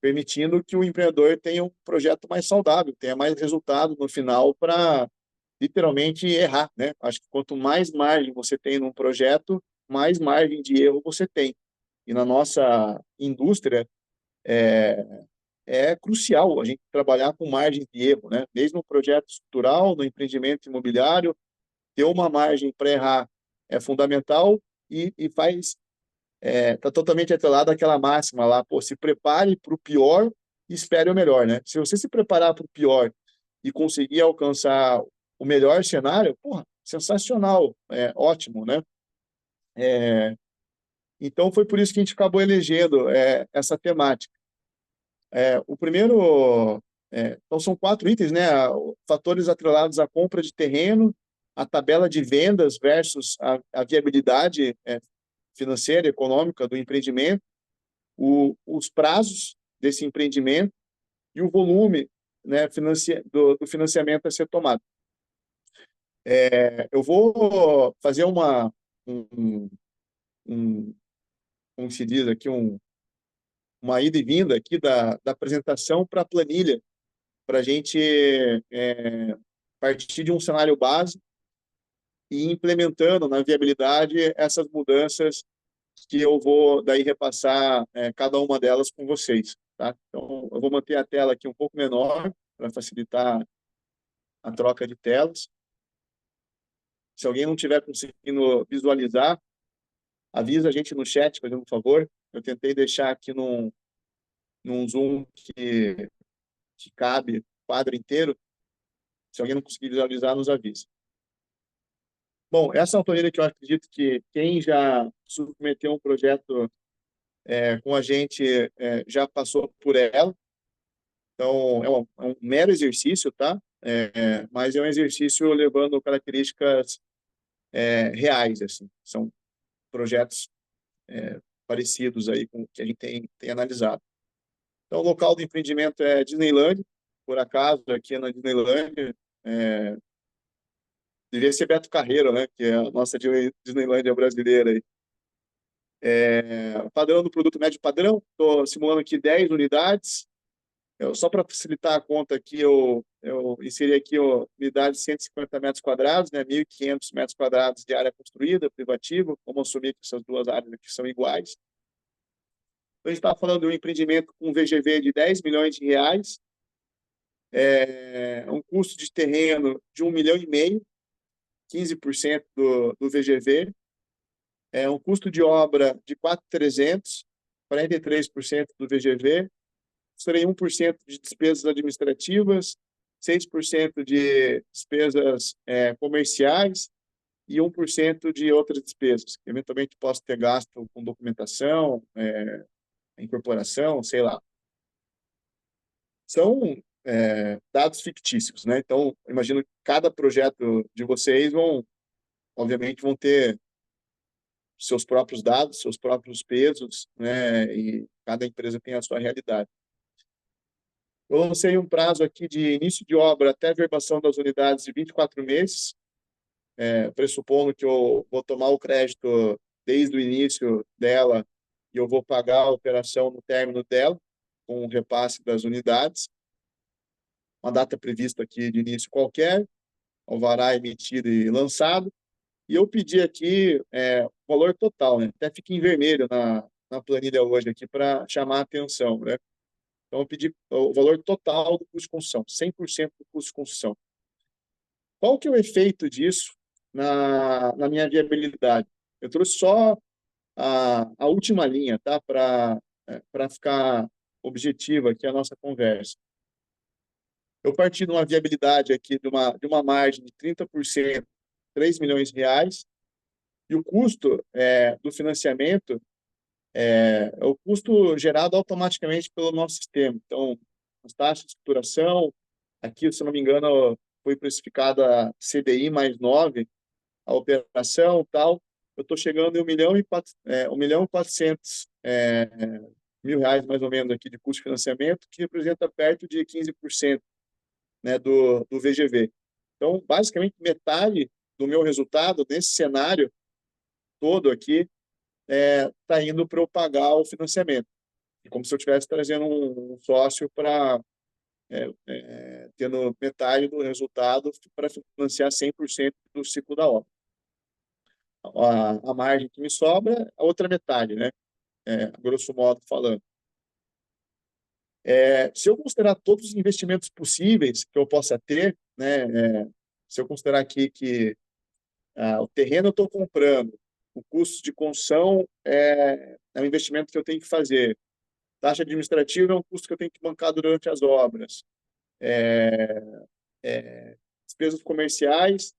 permitindo que o empreendedor tenha um projeto mais saudável, tenha mais resultado no final para literalmente errar, né? Acho que quanto mais margem você tem num projeto, mais margem de erro você tem. E na nossa indústria é crucial a gente trabalhar com margem de erro, né? Desde no projeto estrutural, no empreendimento imobiliário, ter uma margem para errar é fundamental e faz tá totalmente atrelado àquela máxima lá, pô, se prepare para o pior e espere o melhor, né? Se você se preparar para o pior e conseguir alcançar o melhor cenário, porra, sensacional, ótimo, né? Então foi por isso que a gente acabou elegendo essa temática. O primeiro, então são 4 itens, né? Fatores atrelados à compra de terreno, a tabela de vendas versus a viabilidade financeira, econômica do empreendimento, os prazos desse empreendimento e o volume, né, do financiamento a ser tomado. Eu vou fazer um, como se diz aqui, uma ida e vinda aqui da apresentação para a planilha, para a gente partir de um cenário base e implementando na viabilidade essas mudanças que eu vou daí repassar cada uma delas com vocês, tá? Então, eu vou manter a tela aqui um pouco menor para facilitar a troca de telas. Se alguém não estiver conseguindo visualizar, avisa a gente no chat, fazendo um favor. Eu tentei deixar aqui num zoom que cabe o quadro inteiro. Se alguém não conseguir visualizar, nos avisa. Bom, essa é uma torneira que eu acredito que quem já submeteu um projeto com a gente já passou por ela. Então, é um mero exercício, tá? Mas é um exercício levando características reais, assim. São projetos parecidos aí com o que a gente tem analisado. Então, o local do empreendimento é Disneyland, por acaso, aqui na Disneyland, devia ser Beto Carreiro, né? Que é a nossa Disneylandia brasileira aí. Padrão do produto médio padrão, estou simulando aqui 10 unidades. Só para facilitar a conta aqui, eu inseri aqui unidade de 150 metros quadrados, né? 1.500 metros quadrados de área construída, privativa. Vamos assumir que essas duas áreas aqui são iguais. Então, a gente está falando de um empreendimento com um VGV de 10 milhões de reais, um custo de terreno de 1,5 milhão, 15% do VGV, um custo de obra de 4.300, 43% do VGV, serei 1% de despesas administrativas, 6% de despesas comerciais e 1% de outras despesas. Eventualmente, posso ter gasto com documentação, incorporação, sei lá. São dados fictícios, né? Então, imagino que cada projeto de vocês obviamente, vão ter seus próprios dados, seus próprios pesos, né? E cada empresa tem a sua realidade. Eu lancei um prazo aqui de início de obra até a verbação das unidades de 24 meses, pressupondo que eu vou tomar o crédito desde o início dela e eu vou pagar a operação no término dela, com o repasse das unidades. Uma data prevista aqui de início qualquer, alvará emitido e lançado. E eu pedi aqui o valor total, né? Até fica em vermelho na planilha hoje aqui para chamar a atenção, né? Então, eu pedi o valor total do custo de construção, 100% do custo de construção. Qual que é o efeito disso na minha viabilidade? Eu trouxe só a última linha, tá? Para ficar objetiva aqui a nossa conversa. Eu parti de uma viabilidade aqui de uma margem de 30%, 3 milhões de reais, e o custo do financiamento é o custo gerado automaticamente pelo nosso sistema. Então, as taxas de estruturação, aqui, se não me engano, foi precificada CDI mais 9, a operação tal. Eu estou chegando em 1.400.000 mil reais, mais ou menos, aqui de custo de financiamento, que representa perto de 15%, né, do VGV. Então, basicamente, metade do meu resultado nesse cenário todo aqui está indo para eu pagar o financiamento. É como se eu estivesse trazendo um sócio para tendo metade do resultado para financiar 100% do ciclo da obra. A margem que me sobra, a outra metade, né? Grosso modo falando. Se eu considerar todos os investimentos possíveis que eu possa ter, né? Se eu considerar aqui que o terreno eu estou comprando, o custo de construção é um investimento que eu tenho que fazer, taxa administrativa é um custo que eu tenho que bancar durante as obras, despesas comerciais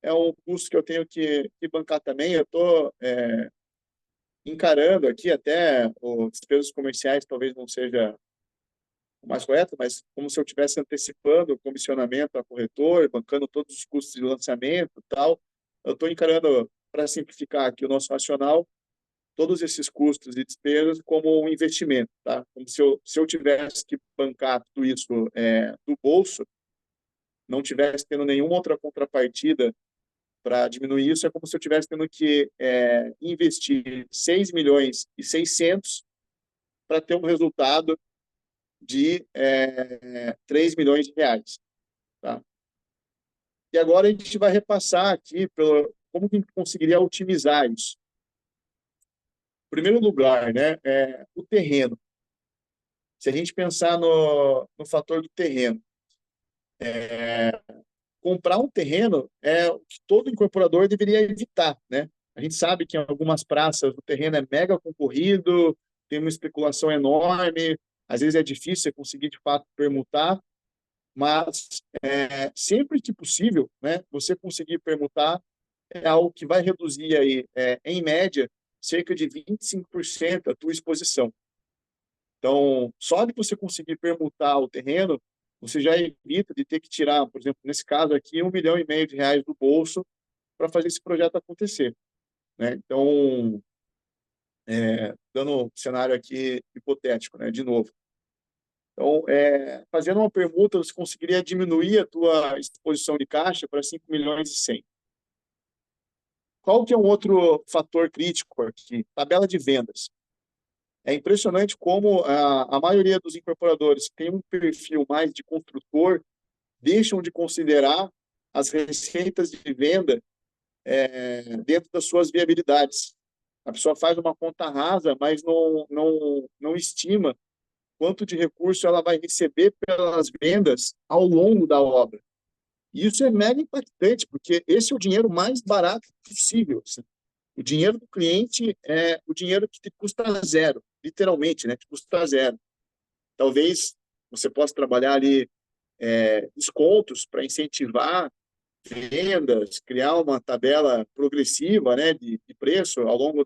é um custo que eu tenho que bancar também. Eu estou encarando aqui até os despesas comerciais, talvez não seja o mais correto, mas como se eu estivesse antecipando o comissionamento a corretor, bancando todos os custos de lançamento e tal. Eu estou encarando, para simplificar aqui o nosso racional, todos esses custos e despesas como um investimento, tá? Como se eu tivesse que bancar tudo isso do bolso, não tivesse tendo nenhuma outra contrapartida para diminuir isso, é como se eu tivesse tendo que investir 6 milhões e 600 para ter um resultado de 3 milhões de reais. Tá? E agora a gente vai repassar aqui como que a gente conseguiria otimizar isso. primeiro lugar, né, o terreno. Se a gente pensar no fator do terreno, comprar um terreno é o que todo incorporador deveria evitar, né? A gente sabe que em algumas praças o terreno é mega concorrido, tem uma especulação enorme, às vezes é difícil você conseguir de fato permutar, mas sempre que possível, né, você conseguir permutar é algo que vai reduzir aí, em média, cerca de 25% a tua exposição. Então, só de você conseguir permutar o terreno, você já evita de ter que tirar, por exemplo, nesse caso aqui, 1,5 milhão do bolso para fazer esse projeto acontecer, né? Então, dando um cenário aqui hipotético, né? De novo. Então, fazendo uma permuta, você conseguiria diminuir a tua exposição de caixa para 5,1 milhões. Qual que é um outro fator crítico aqui? Tabela de vendas. É impressionante como a maioria dos incorporadores que tem um perfil mais de construtor deixam de considerar as receitas de venda dentro das suas viabilidades. A pessoa faz uma conta rasa, mas não estima quanto de recurso ela vai receber pelas vendas ao longo da obra. E isso é mega impactante, porque esse é o dinheiro mais barato possível. Assim. O dinheiro do cliente é o dinheiro que te custa zero, literalmente, né? Te custa zero. Talvez você possa trabalhar ali descontos para incentivar vendas, criar uma tabela progressiva, né, de preço ao longo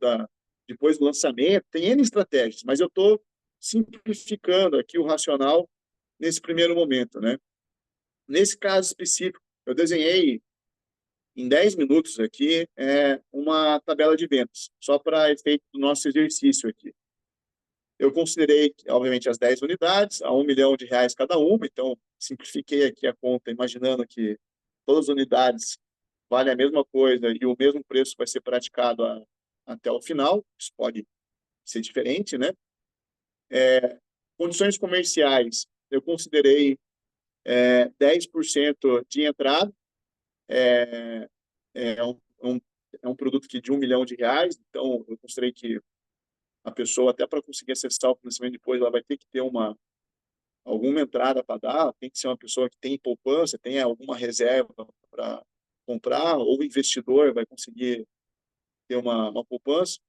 depois do lançamento. Tem N estratégias, mas eu estou simplificando aqui o racional nesse primeiro momento, né? Nesse caso específico, eu desenhei em 10 minutos aqui uma tabela de vendas, só para efeito do nosso exercício aqui. Eu considerei, obviamente, as 10 unidades, a R$ 1 milhão cada uma, então simplifiquei aqui a conta, imaginando que todas as unidades valem a mesma coisa e o mesmo preço vai ser praticado até o final. Isso pode ser diferente, né? Condições comerciais, eu considerei 10% de entrada, é um produto que de R$ 1 milhão, então eu considerei que a pessoa, até para conseguir acessar o financiamento depois, ela vai ter que ter alguma entrada para dar, tem que ser uma pessoa que tem poupança, tem alguma reserva para comprar, ou o investidor vai conseguir ter uma poupança.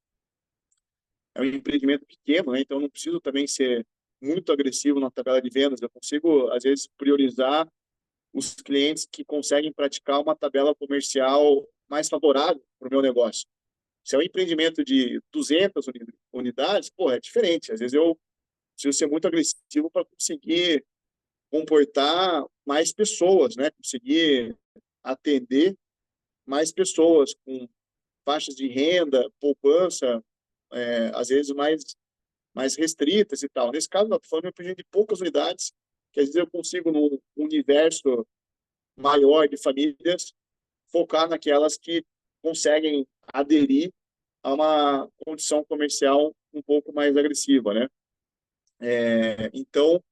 É um empreendimento pequeno, né? Então não preciso também ser muito agressivo na tabela de vendas, eu consigo, às vezes, priorizar os clientes que conseguem praticar uma tabela comercial mais favorável para o meu negócio. Se é um empreendimento de 200 unidades, pô, é diferente. Às vezes eu preciso ser muito agressivo para conseguir comportar mais pessoas, né? Conseguir atender mais pessoas com faixas de renda, poupança, às vezes mais restritas e tal. Nesse caso, não, estou falando de um empreendimento de poucas unidades, que às vezes eu consigo, num universo maior de famílias, focar naquelas que conseguem aderir a uma condição comercial um pouco mais agressiva, né? Então,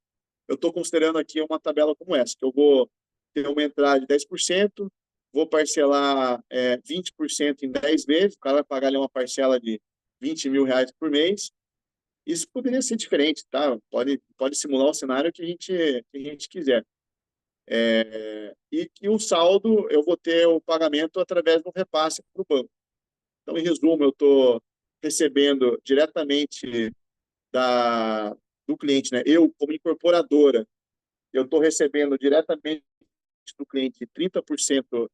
eu estou considerando aqui uma tabela como essa, que eu vou ter uma entrada de 10%, vou parcelar 20% em 10 vezes, o cara vai pagar ali uma parcela de R$ 20 mil por mês. Isso poderia ser diferente, tá? Pode simular o cenário que a gente quiser. E o saldo, eu vou ter o pagamento através do repasse para o banco. Então, em resumo, eu estou recebendo diretamente do cliente, né? Eu, como incorporadora, eu estou recebendo diretamente do cliente 30%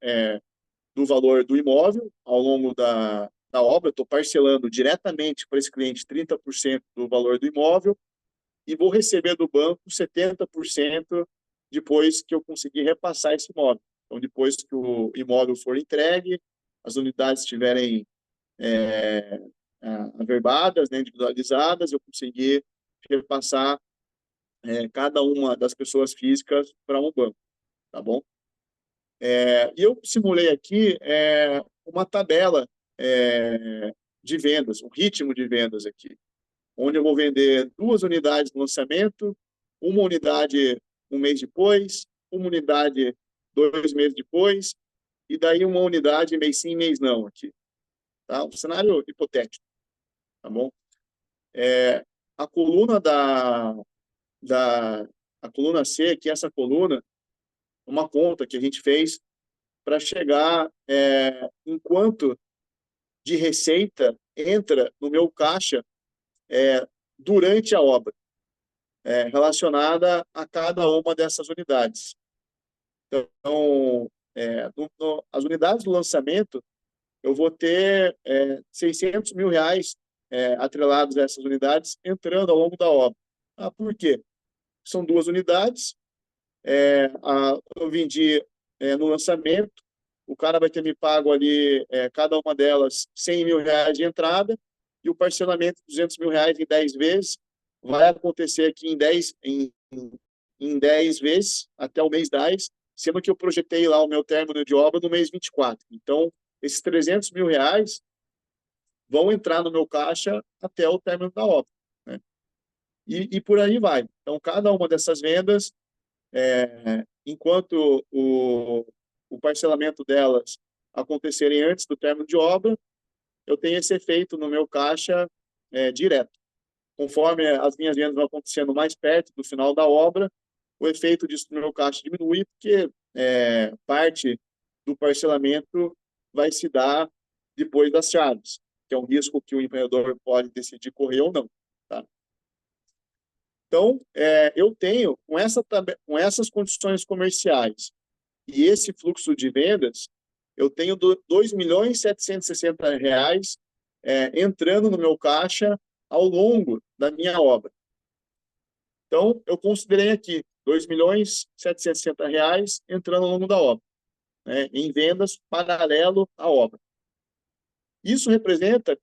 do valor do imóvel ao longo da obra, estou parcelando diretamente para esse cliente 30% do valor do imóvel e vou receber do banco 70% depois que eu conseguir repassar esse imóvel. Então, depois que o imóvel for entregue, as unidades estiverem averbadas, né, individualizadas, eu conseguir repassar cada uma das pessoas físicas para um banco, tá bom? E eu simulei aqui uma tabela de vendas, um ritmo de vendas aqui, onde eu vou vender 2 unidades no lançamento, uma unidade um mês depois, uma unidade 2 meses depois, e daí uma unidade mês sim, mês não aqui. Tá? Um cenário hipotético, tá bom? A coluna da a coluna C, que é essa coluna, uma conta que a gente fez para chegar em quanto de receita entra no meu caixa durante a obra, relacionada a cada uma dessas unidades. Então, as unidades do lançamento, eu vou ter 600 mil reais atrelados a essas unidades entrando ao longo da obra. Por quê? São 2 unidades, eu vendi no lançamento, o cara vai ter me pago ali, cada uma delas, 100 mil reais de entrada, e o parcelamento de 200 mil reais em 10 vezes vai acontecer aqui em 10 vezes, até o mês 10, sendo que eu projetei lá o meu término de obra no mês 24. Então, esses 300 mil reais vão entrar no meu caixa até o término da obra, né? E por aí vai. Então, cada uma dessas vendas, enquanto o parcelamento delas acontecerem antes do término de obra, eu tenho esse efeito no meu caixa direto. Conforme as minhas vendas vão acontecendo mais perto do final da obra, o efeito disso no meu caixa diminui, porque parte do parcelamento vai se dar depois das chaves, que é um risco que o empreendedor pode decidir correr ou não. Tá? Então, eu tenho, com essas condições comerciais e esse fluxo de vendas, eu tenho 2 milhões e 760 reais entrando no meu caixa ao longo da minha obra. Então, eu considerei aqui 2 milhões e 760 reais entrando ao longo da obra, né, em vendas paralelo à obra. Isso representa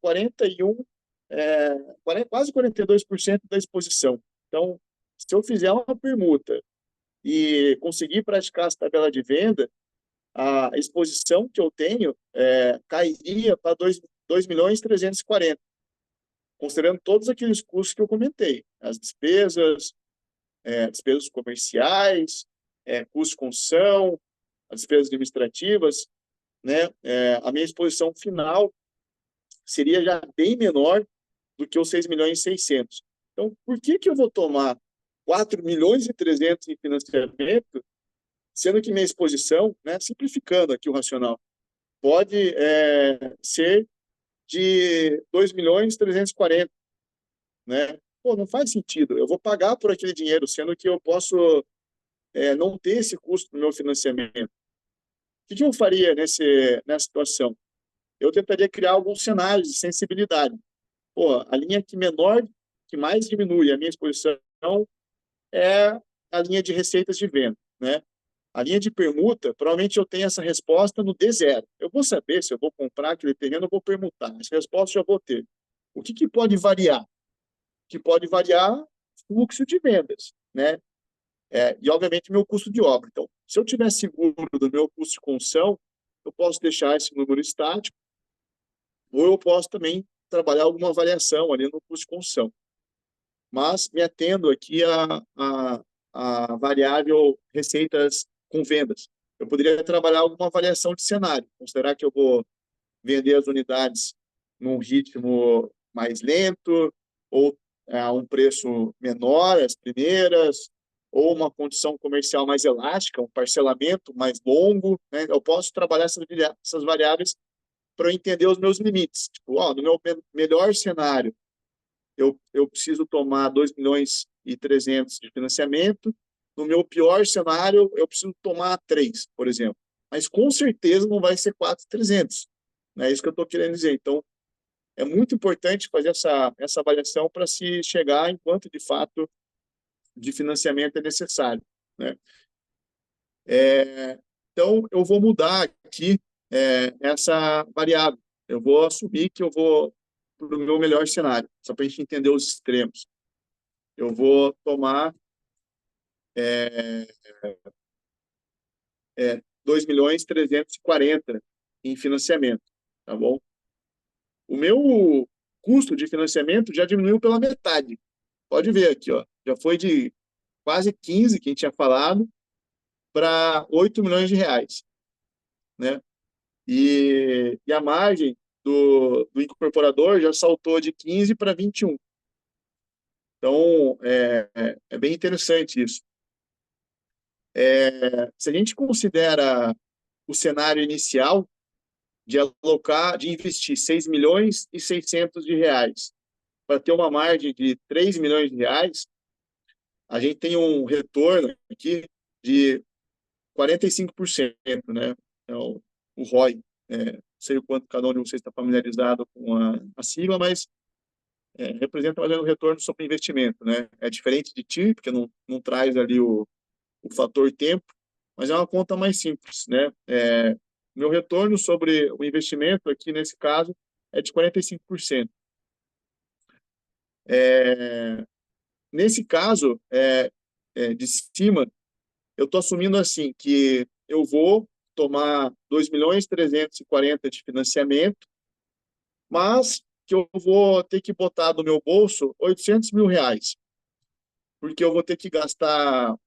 quase 42% da exposição. Então, se eu fizer uma permuta e conseguir praticar essa tabela de venda, a exposição que eu tenho cairia para 2 milhões e 340, considerando todos aqueles custos que eu comentei, as despesas, despesas comerciais, custo de construção, as despesas administrativas, né? A minha exposição final seria já bem menor do que os 6 milhões e 600. Então, por que eu vou tomar 4 milhões e 300 em financiamento, sendo que minha exposição, né, simplificando aqui o racional, pode ser de 2 milhões e 340, né? Pô, não faz sentido. Eu vou pagar por aquele dinheiro, sendo que eu posso não ter esse custo no meu financiamento. O que eu faria nessa situação? Eu tentaria criar alguns cenários de sensibilidade. Pô, a linha que mais diminui a minha exposição é a linha de receitas de venda, né? A linha de permuta, provavelmente eu tenho essa resposta no D0. Eu vou saber se eu vou comprar aquele terreno, eu vou permutar. Essa resposta eu já vou ter. O que pode variar? O que pode variar fluxo de vendas, né? E, obviamente, meu custo de obra. Então, se eu tiver seguro do meu custo de construção, eu posso deixar esse número estático, ou eu posso também trabalhar alguma variação ali no custo de construção. Mas me atendo aqui a variável receitas com vendas. Eu poderia trabalhar alguma variação de cenário, considerar que eu vou vender as unidades num ritmo mais lento, ou a um preço menor, as primeiras, ou uma condição comercial mais elástica, um parcelamento mais longo, né? Eu posso trabalhar essas variáveis para eu entender os meus limites. Tipo, no meu melhor cenário, eu preciso tomar 2 milhões e 300 de financiamento. No meu pior cenário, eu preciso tomar 3, por exemplo. Mas com certeza não vai ser 4.300. É isso que eu estou querendo dizer. Então, é muito importante fazer essa avaliação para se chegar em quanto, de fato, de financiamento é necessário, né? Então, eu vou mudar aqui essa variável. Eu vou assumir que eu vou para o meu melhor cenário, só para a gente entender os extremos. Eu vou tomar 2 milhões e 340 em financiamento, tá bom? O meu custo de financiamento já diminuiu pela metade. Pode ver aqui, ó, já foi de quase 15, que a gente tinha falado, para 8 milhões de reais, né? E a margem do incorporador já saltou de 15 para 21. Então, é bem interessante isso. Se a gente considera o cenário inicial de investir 6 milhões e 600 de reais para ter uma margem de 3 milhões de reais, a gente tem um retorno aqui de 45%, né? É o ROI. Não sei o quanto cada um de vocês está familiarizado com a sigla, mas representa mais ou menos o retorno sobre investimento, né? É diferente de TIR, porque não traz ali o fator tempo, mas é uma conta mais simples, né? Meu retorno sobre o investimento aqui, nesse caso, é de 45%. Nesse caso, de cima, eu estou assumindo assim que eu vou tomar 2.340.000 de financiamento, mas que eu vou ter que botar do meu bolso 800 mil reais, porque eu vou ter que gastar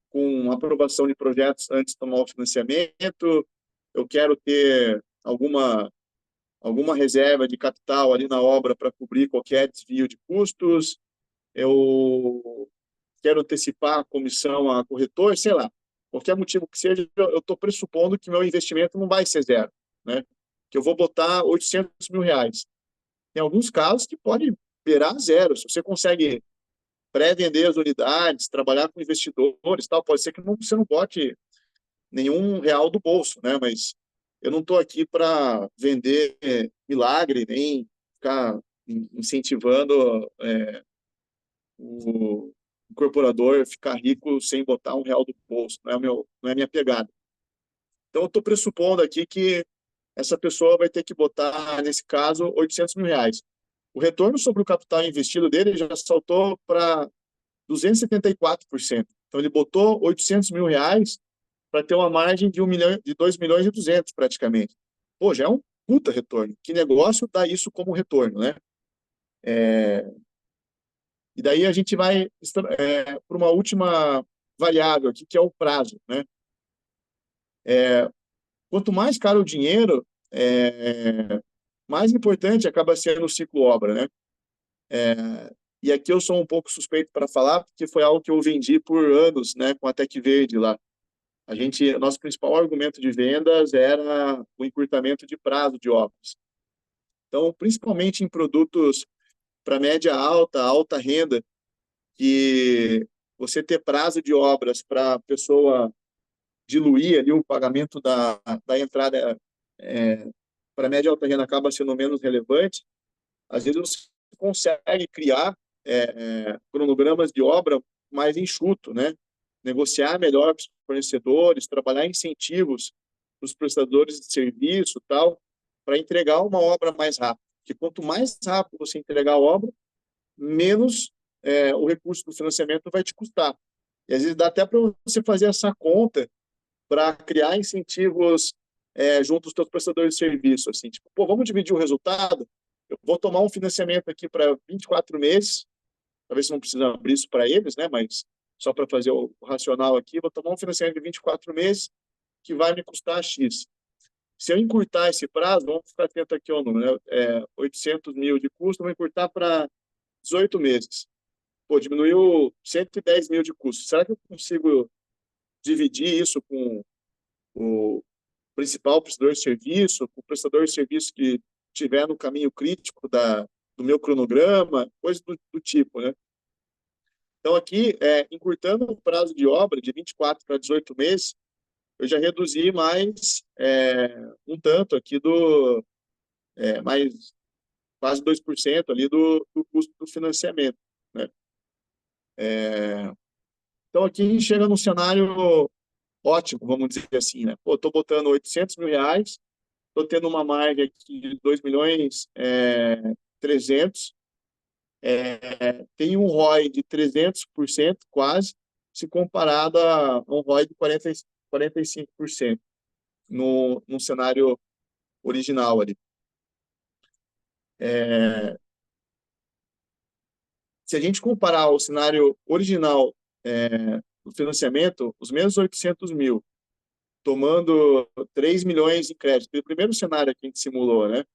com aprovação de projetos antes de tomar o financiamento, eu quero ter alguma reserva de capital ali na obra para cobrir qualquer desvio de custos, eu quero antecipar a comissão a corretor, sei lá, qualquer motivo que seja, eu estou pressupondo que meu investimento não vai ser zero, né? Que eu vou botar 800 mil reais. Tem alguns casos que pode beirar zero. Se você consegue pré-vender as unidades, trabalhar com investidores, tal, pode ser que você não bote nenhum real do bolso, né? Mas eu não estou aqui para vender milagre, nem ficar incentivando o incorporador ficar rico sem botar um real do bolso. Não é a minha pegada. Então, eu estou pressupondo aqui que essa pessoa vai ter que botar, nesse caso, 800 mil reais. O retorno sobre o capital investido dele já saltou para 274%. Então, ele botou 800 mil reais para ter uma margem de 1 milhão, de 2 milhões e 200 praticamente. Pô, já é um puta retorno. Que negócio dá isso como retorno, né? E daí a gente vai para uma última variável aqui, que é o prazo, né? Quanto mais caro o dinheiro, mais importante acaba sendo o ciclo obra, né? E aqui eu sou um pouco suspeito para falar, porque foi algo que eu vendi por anos, né, com a Tec Verde lá. Nosso principal argumento de vendas era o encurtamento de prazo de obras. Então, principalmente em produtos para média alta, alta renda, que você ter prazo de obras para a pessoa diluir ali o pagamento da entrada para média e alta renda acaba sendo menos relevante, às vezes você consegue criar cronogramas de obra mais enxuto, né? Negociar melhor com os fornecedores, trabalhar incentivos para os prestadores de serviço, tal, para entregar uma obra mais rápido. Porque quanto mais rápido você entregar a obra, menos o recurso do financiamento vai te custar. E às vezes dá até para você fazer essa conta para criar incentivos junto aos seus prestadores de serviço, assim, tipo, pô, vamos dividir o resultado, eu vou tomar um financiamento aqui para 24 meses, talvez você não precise abrir isso para eles, né, mas só para fazer o racional aqui, vou tomar um financiamento de 24 meses que vai me custar X. Se eu encurtar esse prazo, vamos ficar atento aqui ao número, né? 800 mil de custo, vou encurtar para 18 meses. Pô, diminuiu 110 mil de custo. Será que eu consigo dividir isso com o principal prestador de serviço, com o prestador de serviço que tiver no caminho crítico do meu cronograma, coisa do tipo, né? Então, aqui, encurtando o prazo de obra de 24 para 18 meses, eu já reduzi mais um tanto aqui mais quase 2% ali do custo do financiamento, né? Então, aqui a gente chega num cenário ótimo, vamos dizer assim, né? Pô, estou botando 800 mil reais, estou tendo uma margem aqui de 2 milhões 300, tem um ROI de 300% quase, se comparado a um ROI de 45% no cenário original ali. Se a gente comparar o cenário original do financiamento, os mesmos 800 mil, tomando 3 milhões em crédito, o primeiro cenário que a gente simulou, né?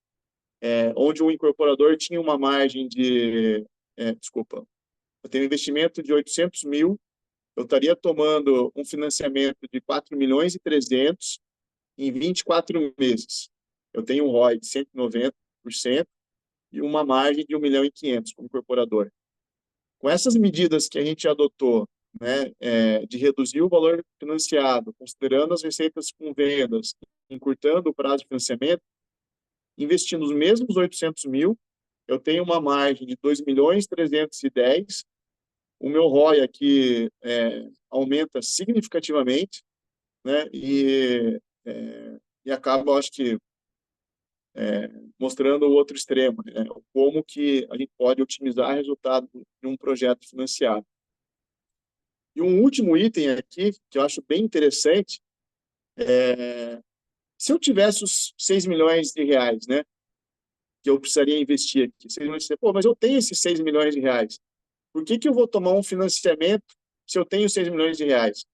Onde o incorporador tinha uma margem de, desculpa, eu tenho um investimento de 800 mil, eu estaria tomando um financiamento de 4.300.000 em 24 meses. Eu tenho um ROI de 190% e uma margem de 1.500.000 como incorporador. Com essas medidas que a gente adotou, né, de reduzir o valor financiado, considerando as receitas com vendas, encurtando o prazo de financiamento, investindo os mesmos 800 mil, eu tenho uma margem de 2.310.000, o meu ROI aqui aumenta significativamente, né, e acaba, acho que, mostrando o outro extremo, né, como que a gente pode otimizar o resultado de um projeto financiado. E um último item aqui, que eu acho bem interessante, se eu tivesse os 6 milhões de reais, né, que eu precisaria investir aqui, vocês vão dizer, pô, mas eu tenho esses 6 milhões de reais. Por que que eu vou tomar um financiamento se eu tenho 6 milhões de reais?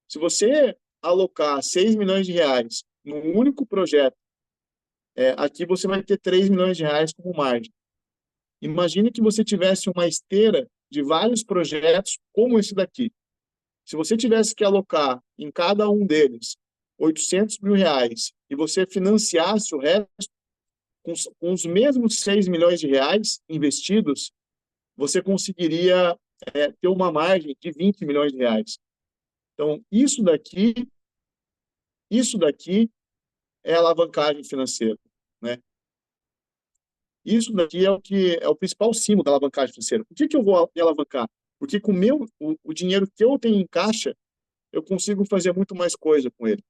Se você alocar 6 milhões de reais num único projeto, aqui você vai ter 3 milhões de reais como margem. Imagine que você tivesse uma esteira de vários projetos como esse daqui. Se você tivesse que alocar em cada um deles 800 mil reais e você financiasse o resto com os mesmos 6 milhões de reais investidos, você conseguiria ter uma margem de 20 milhões de reais. Então, isso daqui é alavancagem financeira, né? Isso daqui é o principal símbolo da alavancagem financeira. Por que que eu vou me alavancar? Porque com o dinheiro que eu tenho em caixa, eu consigo fazer muito mais coisa com ele.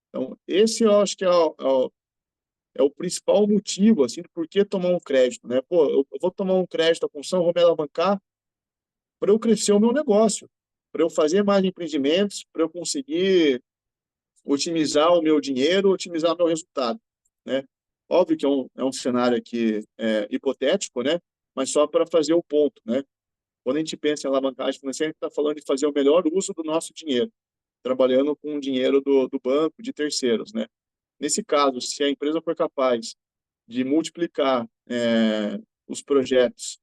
Então, esse eu acho que é o principal motivo, assim, de por que tomar um crédito, né? Pô, eu vou tomar um crédito à construção, vou me alavancar para eu crescer o meu negócio, para eu fazer mais empreendimentos, para eu conseguir otimizar o meu dinheiro, otimizar o meu resultado, né? Óbvio que é um cenário aqui hipotético, né? Mas só para fazer o ponto, né? Quando a gente pensa em alavancagem financeira, a gente está falando de fazer o melhor uso do nosso dinheiro, trabalhando com o dinheiro do banco, de terceiros, né? Nesse caso, se a empresa for capaz de multiplicar os projetos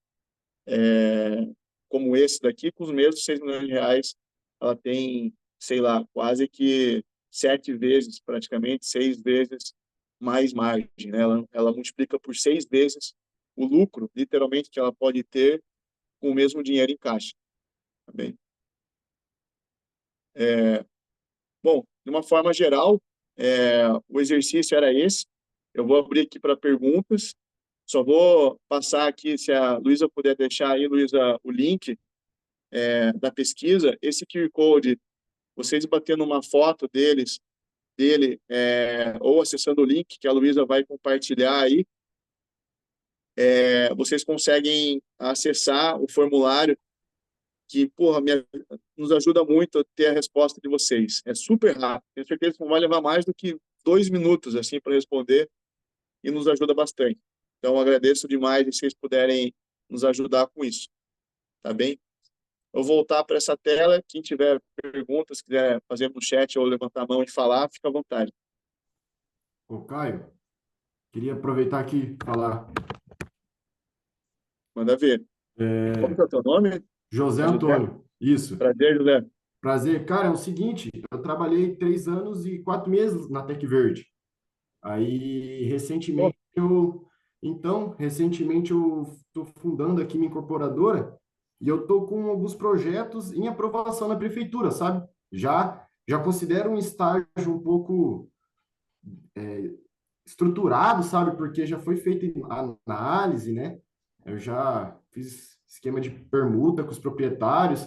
como esse daqui, com os mesmos 6 milhões de reais, ela tem, sei lá, quase que 7 vezes, praticamente, 6 vezes mais margem, né? Ela multiplica por 6 vezes o lucro, literalmente, que ela pode ter com o mesmo dinheiro em caixa. Tá bem? Bom, de uma forma geral, o exercício era esse. Eu vou abrir aqui para perguntas. Só vou passar aqui, se a Luísa puder deixar aí, Luísa, o link da pesquisa. Esse QR Code, vocês batendo uma foto dele, ou acessando o link que a Luísa vai compartilhar aí, vocês conseguem acessar o formulário que, porra, nos ajuda muito a ter a resposta de vocês. É super rápido. Tenho certeza que não vai levar mais do que 2 minutos assim para responder e nos ajuda bastante. Então, agradeço demais se vocês puderem nos ajudar com isso. Tá bem? Eu vou voltar para essa tela. Quem tiver perguntas, quiser fazer no chat ou levantar a mão e falar, fica à vontade. Ô, Caio, queria aproveitar aqui e falar. Manda ver. Como que é o teu nome? José É José? Antônio, isso. Prazer, José. Prazer. Cara, é o seguinte, eu trabalhei 3 anos e 4 meses na Tec Verde. Aí, Pô, recentemente eu estou fundando aqui minha incorporadora e eu estou com alguns projetos em aprovação na prefeitura, sabe? Já considero um estágio um pouco estruturado, sabe? Porque já foi feita a análise, né? Eu já fiz esquema de permuta com os proprietários.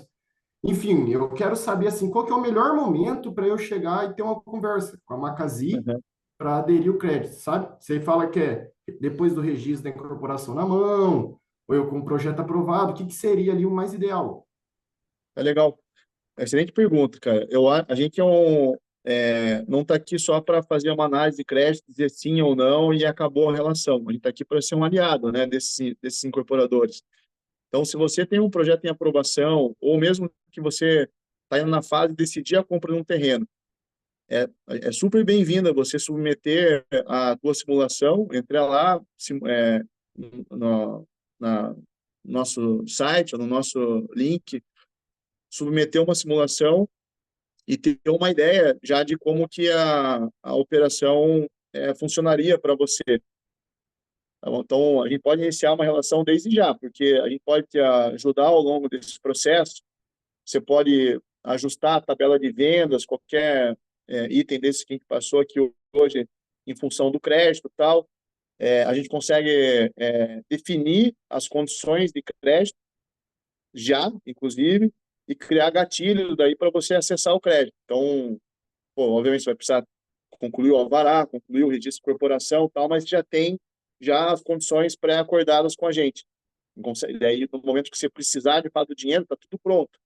Enfim, eu quero saber assim, qual que é o melhor momento para eu chegar e ter uma conversa com a Macasi uhum. para aderir o crédito, sabe? Você fala que é depois do registro da incorporação na mão, ou eu com o projeto aprovado, o que que seria ali o mais ideal? É legal. Excelente pergunta, cara. A gente não está aqui só para fazer uma análise de crédito, dizer sim ou não e acabou a relação. A gente está aqui para ser um aliado, né, desses incorporadores. Então, se você tem um projeto em aprovação, ou mesmo que você está indo na fase de decidir a compra de um terreno, é super bem-vinda você submeter a tua simulação, entrar lá no, na, nosso site, ou no nosso link, submeter uma simulação e ter uma ideia já de como que a operação funcionaria para você. Tá bom? Então, a gente pode iniciar uma relação desde já, porque a gente pode te ajudar ao longo desse processo. Você pode ajustar a tabela de vendas, qualquer item desse que a gente passou aqui hoje, em função do crédito e tal. A gente consegue definir as condições de crédito já, inclusive, e criar gatilhos daí para você acessar o crédito. Então, pô, obviamente você vai precisar concluir o alvará, concluir o registro de corporação e tal, mas já tem já as condições pré-acordadas com a gente. Daí, no momento que você precisar de fato do dinheiro, está tudo pronto.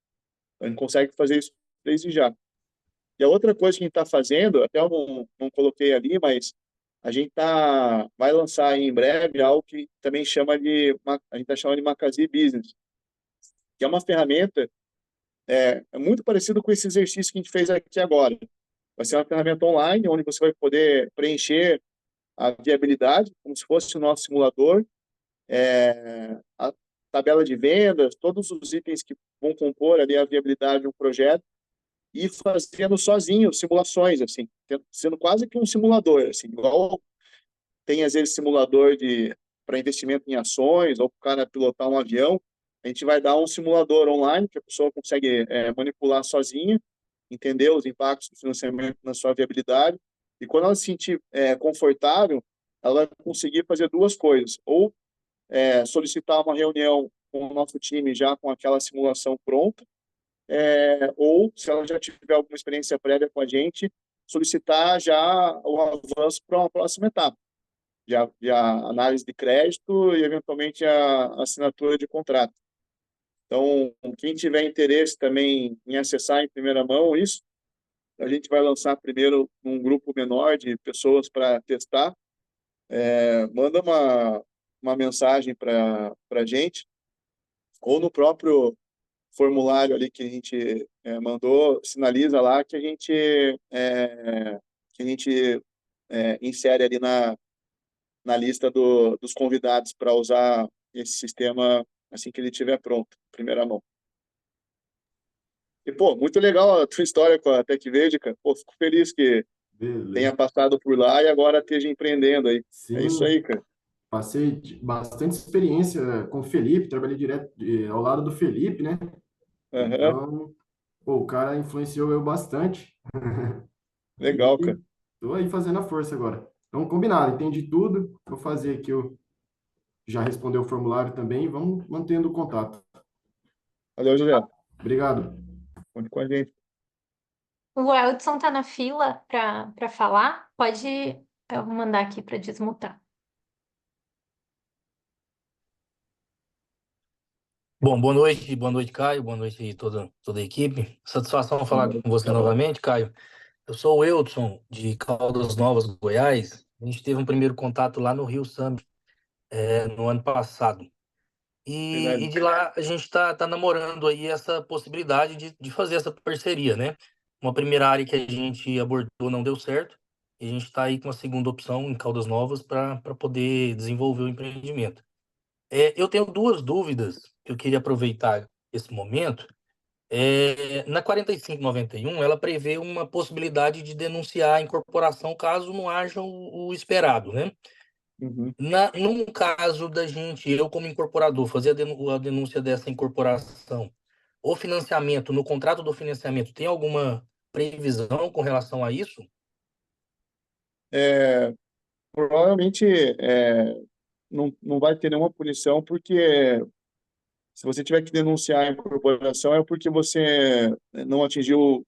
Então, a gente consegue fazer isso desde já. E a outra coisa que a gente está fazendo, até eu não coloquei ali, mas a gente vai lançar aí em breve algo que também a gente está chamando de Macasí Business, que é uma ferramenta muito parecido com esse exercício que a gente fez aqui agora. Vai ser uma ferramenta online, onde você vai poder preencher a viabilidade, como se fosse o nosso simulador, a tabela de vendas, todos os itens que vão compor ali a viabilidade de um projeto, e fazendo sozinho simulações, assim, sendo quase que um simulador, assim, igual tem às vezes simulador para investimento em ações, ou para o cara pilotar um avião. A gente vai dar um simulador online que a pessoa consegue manipular sozinha, entender os impactos do financiamento na sua viabilidade, e quando ela se sentir confortável, ela vai conseguir fazer duas coisas: ou solicitar uma reunião com o nosso time já com aquela simulação pronta, ou, se ela já tiver alguma experiência prévia com a gente, solicitar já o avanço para uma próxima etapa, já análise de crédito e, eventualmente, a assinatura de contrato. Então, quem tiver interesse também em acessar em primeira mão isso, a gente vai lançar primeiro um grupo menor de pessoas para testar. Manda uma mensagem para a gente, ou no próprio formulário ali que a gente mandou, sinaliza lá que a gente insere ali na lista dos convidados para usar esse sistema assim que ele estiver pronto, primeira mão. E, pô, muito legal a tua história com a TecVerde, cara. Pô, fico feliz que Beleza. tenha passado por lá e agora esteja empreendendo aí. É isso Sim, aí, cara. passei bastante experiência com o Felipe, trabalhei direto ao lado do Felipe, né? Aham. Então, pô, o cara influenciou eu bastante. Legal, cara. E tô aí fazendo a força agora. Então, combinado, entendi tudo. Vou fazer aqui, eu já respondeu o formulário também. Vamos mantendo o contato. Valeu, Juliano. Obrigado. Conte com a gente. O Eldson tá na fila para falar. Pode, eu vou mandar aqui para desmutar. Bom, boa noite, Caio, boa noite aí toda a equipe. Satisfação falar com você Tá bom. novamente, Caio. Eu sou o Eudson, de Caldas Novas, Goiás. A gente teve um primeiro contato lá no Rio Summit, no ano passado. E Verdade. de lá a gente tá namorando aí essa possibilidade de fazer essa parceria, né? Uma primeira área que a gente abordou não deu certo, e a gente está aí com a segunda opção em Caldas Novas para poder desenvolver o empreendimento. Eu tenho duas dúvidas que eu queria aproveitar esse momento. Na 4591, ela prevê uma possibilidade de denunciar a incorporação caso não haja o esperado, né? Uhum. Num caso da gente, eu como incorporador, fazer a denúncia dessa incorporação, o financiamento, no contrato do financiamento, tem alguma previsão com relação a isso? Provavelmente não vai ter nenhuma punição, porque se você tiver que denunciar a incorporação é porque você não atingiu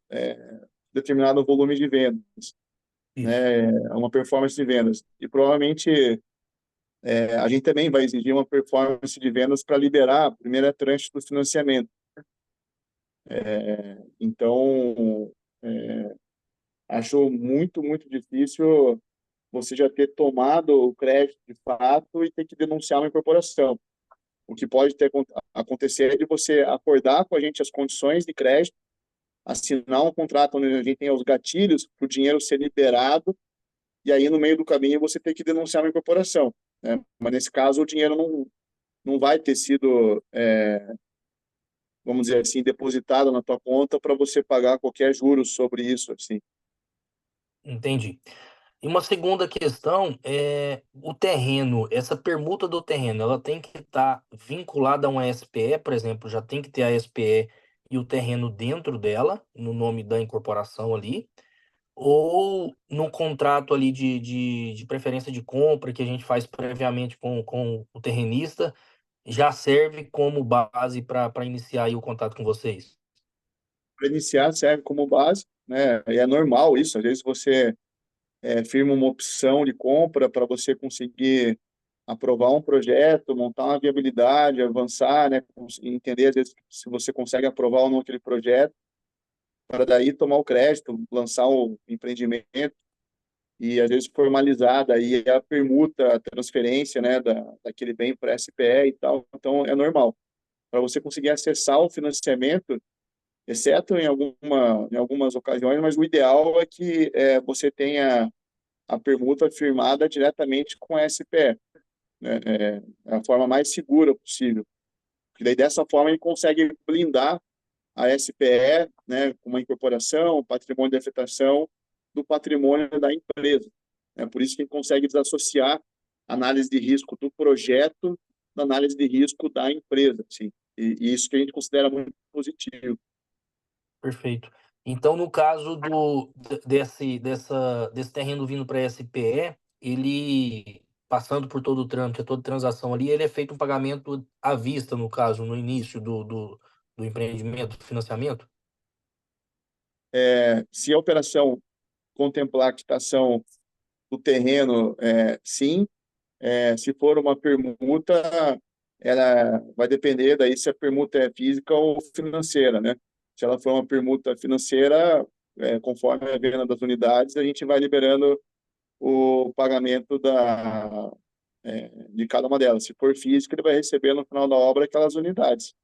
determinado volume de vendas, Isso. né? Uma performance de vendas. E provavelmente a gente também vai exigir uma performance de vendas para liberar a primeira tranche do financiamento. Então, acho muito, muito difícil você já ter tomado o crédito de fato e ter que denunciar uma incorporação. O que pode acontecer é de você acordar com a gente as condições de crédito, assinar um contrato onde a gente tem os gatilhos para o dinheiro ser liberado, e aí no meio do caminho você tem que denunciar uma incorporação, né? Mas nesse caso o dinheiro não vai ter sido, vamos dizer assim, depositado na tua conta para você pagar qualquer juros sobre isso, assim. Entendi. E uma segunda questão é o terreno, essa permuta do terreno, ela tem que estar vinculada a uma SPE, por exemplo, já tem que ter a SPE e o terreno dentro dela, no nome da incorporação ali, ou no contrato ali de preferência de compra que a gente faz previamente com o terrenista, já serve como base para iniciar aí o contato com vocês. Para iniciar, serve como base, né? E é normal isso, às vezes você firma uma opção de compra para você conseguir aprovar um projeto, montar uma viabilidade, avançar, né? Entender, às vezes, se você consegue aprovar ou não aquele projeto, para daí tomar o crédito, lançar o empreendimento e, às vezes, formalizar daí a permuta, a transferência, né, daquele bem para a SPE e tal. Então, é normal. Para você conseguir acessar o financiamento, exceto em algumas ocasiões, mas o ideal é que você tenha a permuta firmada diretamente com a SPE, né? É a forma mais segura possível. Porque daí, dessa forma, ele consegue blindar a SPE, né, com uma incorporação, patrimônio de afetação do patrimônio da empresa. É por isso que a gente consegue desassociar a análise de risco do projeto da análise de risco da empresa, sim. E isso que a gente considera muito positivo. Perfeito. Então, no caso desse terreno vindo para a SPE, ele passando por todo o trâmite, toda transação ali, ele é feito um pagamento à vista, no caso, no início do empreendimento, do financiamento? Se a operação contemplar a quitação do terreno, sim. Se for uma permuta, ela vai depender daí se a permuta é física ou financeira, né? Se ela for uma permuta financeira, conforme a venda das unidades, a gente vai liberando o pagamento de cada uma delas. Se for física, ele vai receber no final da obra aquelas unidades.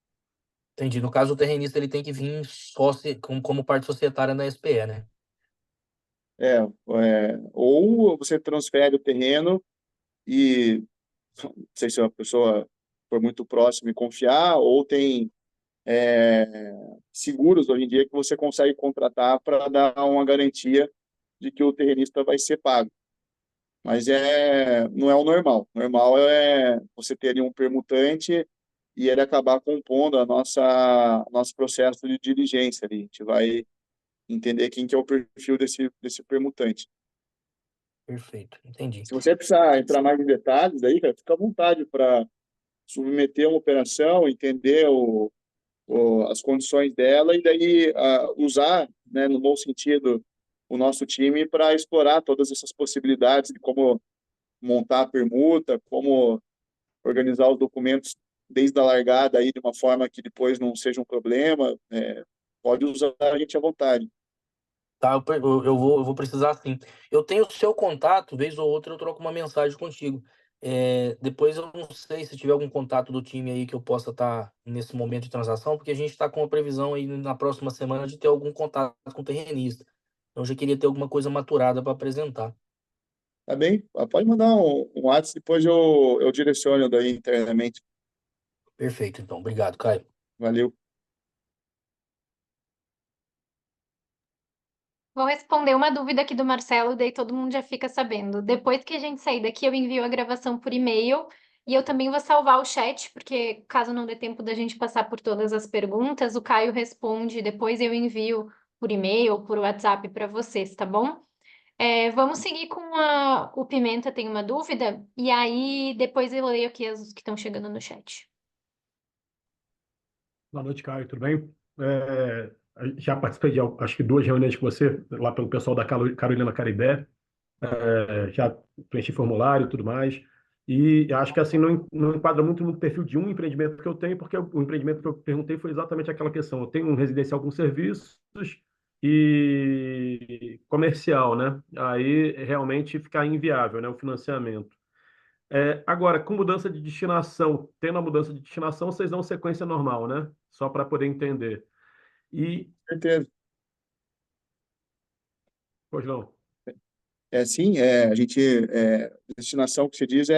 Entendi. No caso, o terrenista ele tem que vir sócio, como parte societária na SPE, né? Ou você transfere o terreno e, não sei se a pessoa for muito próxima e confiar, ou tem seguros hoje em dia que você consegue contratar para dar uma garantia de que o terrenista vai ser pago. Mas não é o normal. O normal é você ter ali um permutante e ele acabar compondo nosso processo de diligência ali. A gente vai entender quem que é o perfil desse permutante. Perfeito, entendi. Se você precisar entrar mais em detalhes aí, cara, fica à vontade para submeter uma operação, entender as condições dela e daí usar, né, no bom sentido, o nosso time para explorar todas essas possibilidades de como montar a permuta, como organizar os documentos desde a largada aí de uma forma que depois não seja um problema. Pode usar a gente à vontade. Tá, eu vou precisar sim. Eu tenho o seu contato, vez ou outra eu troco uma mensagem contigo. Depois eu não sei se tiver algum contato do time aí que eu possa estar nesse momento de transação, porque a gente está com a previsão aí na próxima semana de ter algum contato com o terrenista. Então eu já queria ter alguma coisa maturada para apresentar. Tá bem? Pode mandar um WhatsApp, depois eu direciono daí internamente. Perfeito, então. Obrigado, Caio. Valeu. Vou responder uma dúvida aqui do Marcelo, daí todo mundo já fica sabendo. Depois que a gente sair daqui, eu envio a gravação por e-mail e eu também vou salvar o chat, porque caso não dê tempo da gente passar por todas as perguntas, o Caio responde, depois eu envio por e-mail ou por WhatsApp para vocês, tá bom? Vamos seguir com o Pimenta tem uma dúvida, e aí depois eu leio aqui as que estão chegando no chat. Boa noite, Caio, tudo bem? Já participei de, acho que 2 reuniões com você, lá pelo pessoal da Carolina Caribé, já preenchi formulário e tudo mais, e acho que assim não enquadra muito no perfil de um empreendimento que eu tenho, porque o empreendimento que eu perguntei foi exatamente aquela questão. Eu tenho um residencial com serviços e comercial, né? Aí realmente fica inviável, né, o financiamento. Agora, com mudança de destinação, tendo a mudança de destinação, vocês dão sequência normal, né? Só para poder entender. E, Certeza. pois não. Sim, a gente, destinação que se diz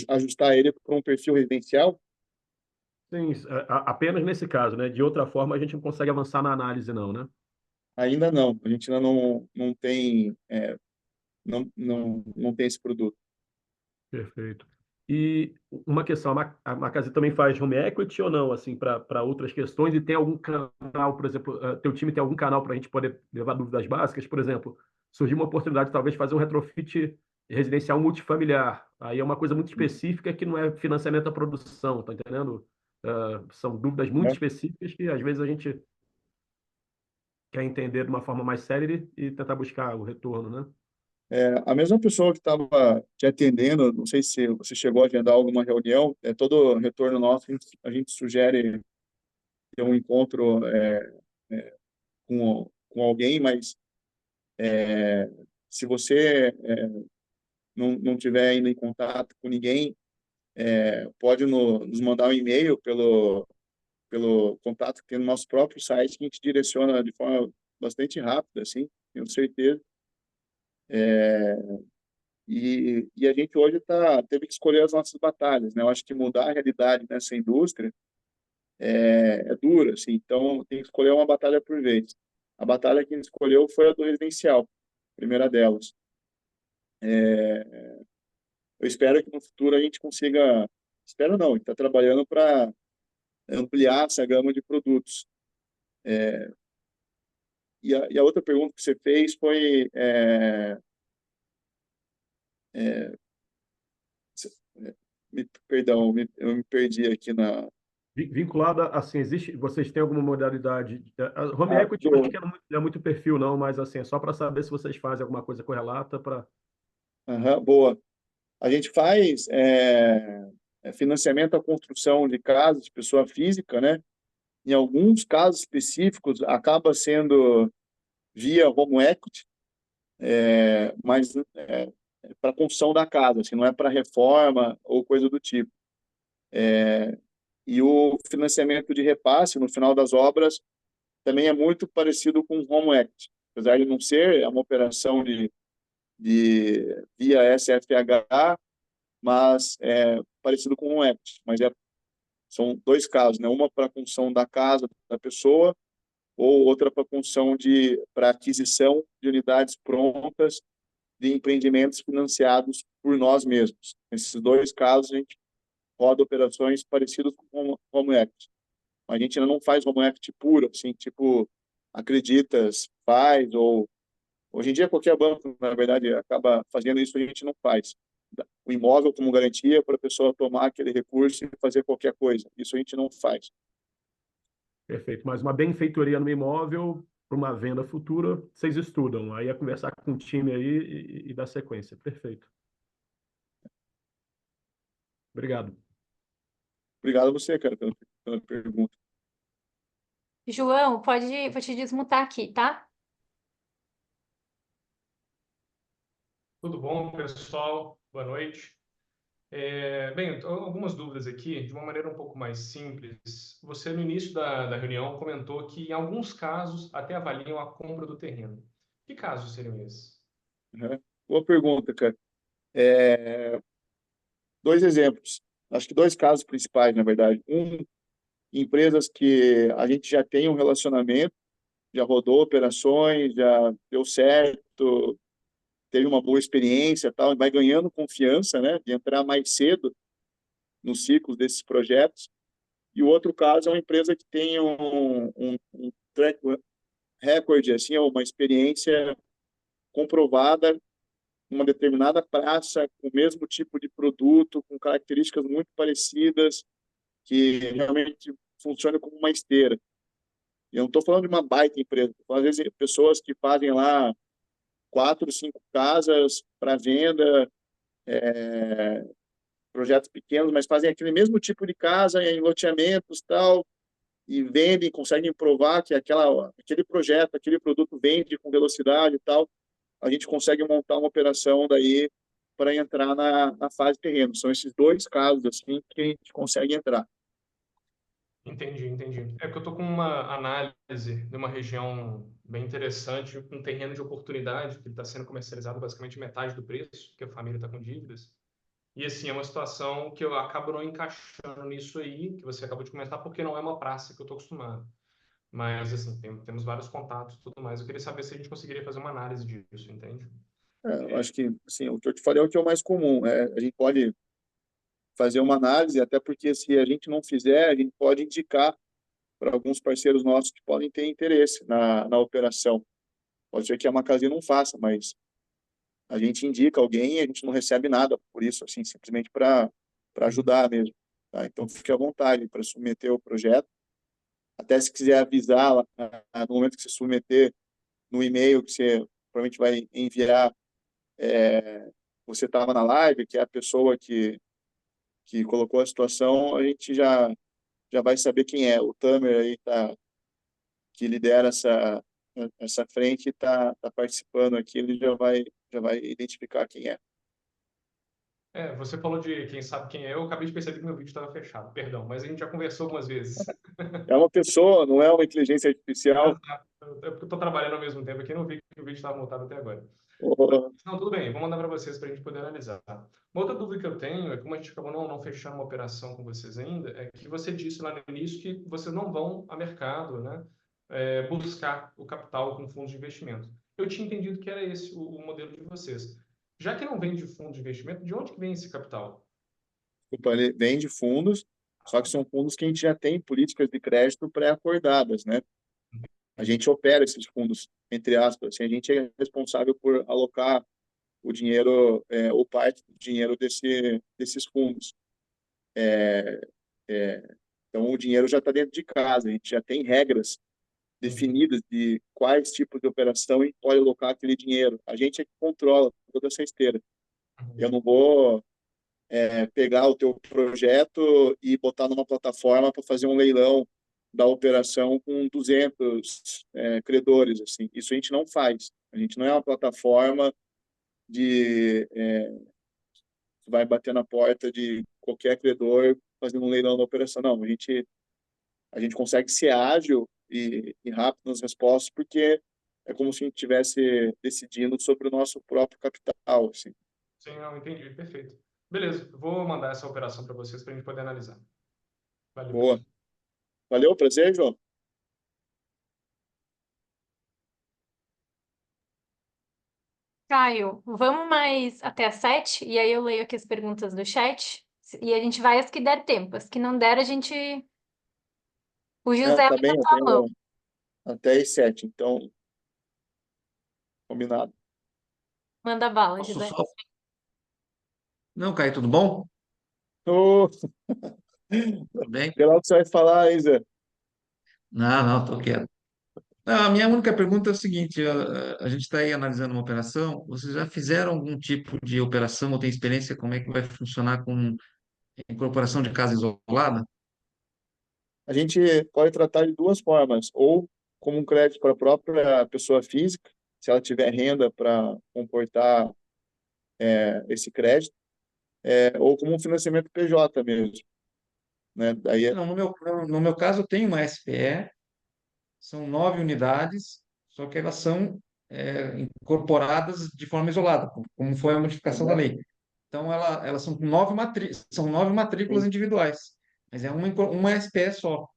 ajustar ele para um perfil residencial? Sim, apenas nesse caso, né? De outra forma, a gente não consegue avançar na análise, não, né? Ainda não. A gente ainda não tem, não tem esse produto. Perfeito. E uma questão, a Macasi também faz home equity ou não, assim, para outras questões? E tem algum canal, por exemplo, teu time tem algum canal para a gente poder levar dúvidas básicas? Por exemplo, surgiu uma oportunidade talvez de fazer um retrofit residencial multifamiliar. Aí é uma coisa muito específica que não é financiamento à produção, tá entendendo? São dúvidas muito Né? específicas que às vezes a gente quer entender de uma forma mais séria e tentar buscar o retorno, né? A mesma pessoa que estava te atendendo, não sei se você chegou a agendar alguma reunião, todo retorno nosso, a gente sugere ter um encontro com alguém, mas se você não tiver ainda em contato com ninguém, pode nos mandar um e-mail pelo contato que tem no nosso próprio site, que a gente direciona de forma bastante rápida, assim, tenho certeza. E a gente hoje teve que escolher as nossas batalhas, né? Eu acho que mudar a realidade nessa indústria é dura, assim, então tem que escolher uma batalha por vez. A batalha que a gente escolheu foi a do residencial, a primeira delas. Eu espero que no futuro a gente consiga, espero não, a gente está trabalhando para ampliar essa gama de produtos. E a outra pergunta que você fez foi, perdão, eu me perdi aqui na. Vinculada, assim, existe, vocês têm alguma modalidade? A home Ah, equity, eu acho que não é muito perfil, não, mas assim, é só para saber se vocês fazem alguma coisa correlata para. aham, boa. A gente faz financiamento à construção de casas de pessoa física, né? Em alguns casos específicos, acaba sendo via home equity, mas para construção da casa, assim, não é para reforma ou coisa do tipo. E o financiamento de repasse no final das obras também é muito parecido com o home equity, apesar de não ser uma operação de via SFH, mas é parecido com o home equity, mas são dois casos, né? Uma para a construção da casa da pessoa ou outra para aquisição de unidades prontas de empreendimentos financiados por nós mesmos. Nesses dois casos, a gente roda operações parecidas com o home equity. A gente ainda não faz home equity puro, assim, tipo, Acreditas faz, ou hoje em dia qualquer banco, na verdade, acaba fazendo isso, a gente não faz. O imóvel como garantia para a pessoa tomar aquele recurso e fazer qualquer coisa. Isso a gente não faz. Perfeito. Mas uma benfeitoria no imóvel, para uma venda futura, vocês estudam. Aí é conversar com o time aí e dar sequência. Perfeito. Obrigado. Obrigado a você, cara, pela pergunta. João, vou te desmutar aqui, tá? Tudo bom, pessoal? Boa noite. Bem, eu tô com algumas dúvidas aqui, de uma maneira um pouco mais simples. Você, no início da reunião, comentou que, em alguns casos, até avaliam a compra do terreno. Que casos seriam esses? Uhum. Boa pergunta, cara. Dois exemplos. Acho que dois casos principais, na verdade. Um, empresas que a gente já tem um relacionamento, já rodou operações, já deu certo, teve uma boa experiência, tal, e vai ganhando confiança, né, de entrar mais cedo nos ciclos desses projetos. E o outro caso é uma empresa que tem um track record, assim, é uma experiência comprovada uma determinada praça com o mesmo tipo de produto, com características muito parecidas, que realmente funciona como uma esteira. E eu não estou falando de uma baita empresa, estou falando, às vezes, pessoas que fazem lá 4, 5 casas para venda, projetos pequenos, mas fazem aquele mesmo tipo de casa em loteamentos tal, e vendem, conseguem provar que aquele projeto, aquele produto vende com velocidade e tal. A gente consegue montar uma operação daí para entrar na fase terreno. São esses dois casos assim que a gente consegue entrar. Entendi, entendi. É porque eu estou com uma análise de uma região bem interessante, um terreno de oportunidade que está sendo comercializado basicamente metade do preço, porque a família está com dívidas. E assim, é uma situação que eu acabo não encaixando nisso aí, que você acabou de comentar, porque não é uma praça que eu estou acostumado. Mas, assim, temos vários contatos e tudo mais. Eu queria saber se a gente conseguiria fazer uma análise disso, entende? Eu acho que, assim, o que eu te falei é o que é o mais comum. A gente pode fazer uma análise, até porque se a gente não fizer, a gente pode indicar para alguns parceiros nossos que podem ter interesse na operação. Pode ser que a Macazine não faça, mas a gente indica alguém e a gente não recebe nada por isso, assim, simplesmente para ajudar mesmo. Tá? Então, fique à vontade para submeter o projeto. Até se quiser avisar lá, no momento que você submeter no e-mail que você provavelmente vai enviar, você estava na live, que é a pessoa que colocou a situação, a gente já vai saber quem é. O Tamer aí que lidera essa frente está participando aqui, ele já vai identificar quem é. Você falou de quem sabe quem é, eu acabei de perceber que meu vídeo estava fechado, perdão, mas a gente já conversou algumas vezes. É uma pessoa, não é uma inteligência artificial. Exato. É porque eu estou trabalhando ao mesmo tempo aqui e não vi que o vídeo estava montado até agora. Oh, Não, tudo bem, vou mandar para vocês para a gente poder analisar. Uma outra dúvida que eu tenho é como a gente acabou não fechando uma operação com vocês ainda, é que você disse lá no início que vocês não vão a mercado, né, buscar o capital com fundos de investimento. Eu tinha entendido que era esse o modelo de vocês. Já que não vem de fundo de investimento, de onde que vem esse capital? desculpa, ele vem de fundos, só que são fundos que a gente já tem políticas de crédito pré-acordadas, né? A gente opera esses fundos, entre aspas, assim, a gente é responsável por alocar o dinheiro, ou parte do dinheiro desses fundos. Então, o dinheiro já está dentro de casa, a gente já tem regras Uhum. definidas de quais tipos de operação a gente pode alocar aquele dinheiro. A gente é que controla toda essa esteira. Eu não vou pegar o teu projeto e botar numa plataforma para fazer um leilão da operação com 200 credores. Assim. Isso a gente não faz. A gente não é uma plataforma que vai bater na porta de qualquer credor fazendo um leilão da operação. Não, a gente consegue ser ágil e rápido nas respostas porque é como se a gente estivesse decidindo sobre o nosso próprio capital. Assim. Sim, não, entendi, perfeito. Beleza, eu vou mandar essa operação para vocês para a gente poder analisar. Valeu, Boa. pessoal. Valeu, prazer, João. Caio, vamos mais até às 7, e aí eu leio aqui as perguntas do chat, e a gente vai as que der tempo. As que não der, a gente. O José Tá vai na bem, eu tua mão. tenho até às 7, então, combinado. Manda bala, Posso José. só. Não, Caio, tudo bom? Ô, Tudo bem? sei lá o que você vai falar, hein, Zé? Não, não, tô quieto. Não, a minha única pergunta é o seguinte: a gente está aí analisando uma operação. Vocês já fizeram algum tipo de operação ou tem experiência como é que vai funcionar com incorporação de casa isolada? A gente pode tratar de duas formas, ou como um crédito para a própria pessoa física, se ela tiver renda para comportar esse crédito, ou como um financiamento PJ mesmo, né? Daí, Não, no meu caso, eu tenho uma SPE, são 9 unidades, só que elas são incorporadas de forma isolada, como foi a modificação da aham, lei. Então, elas são nove matrículas sim, individuais, mas é uma SPE só.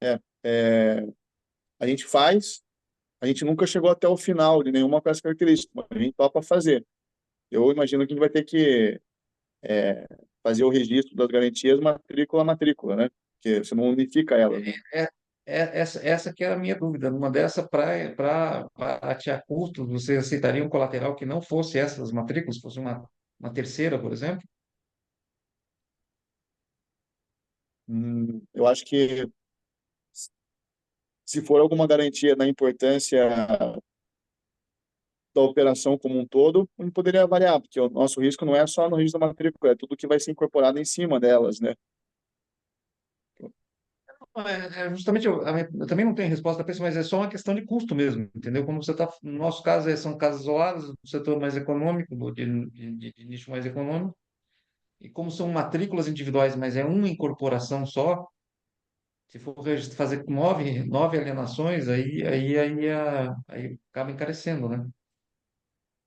é, é, a gente faz, a gente nunca chegou até o final de nenhuma dessas características, mas a gente topa fazer. Eu imagino que a gente vai ter que fazer o registro das garantias matrícula a matrícula, né? Porque você não unifica elas, né? É, essa que era a minha dúvida. Numa dessa, para baratear custos, você aceitaria um colateral que não fosse essas matrículas, fosse uma terceira, por exemplo? Eu acho que se for alguma garantia na importância da operação como um todo, a gente poderia avaliar, porque o nosso risco não é só no risco da matrícula, é tudo que vai ser incorporado em cima delas, né? Justamente, eu também não tenho resposta para isso, mas é só uma questão de custo mesmo, entendeu? Como você está, no nosso caso, são casas isoladas, do setor mais econômico, de nicho mais econômico, e como são matrículas individuais, mas é uma incorporação só, se for fazer nove alienações, aí acaba encarecendo, né?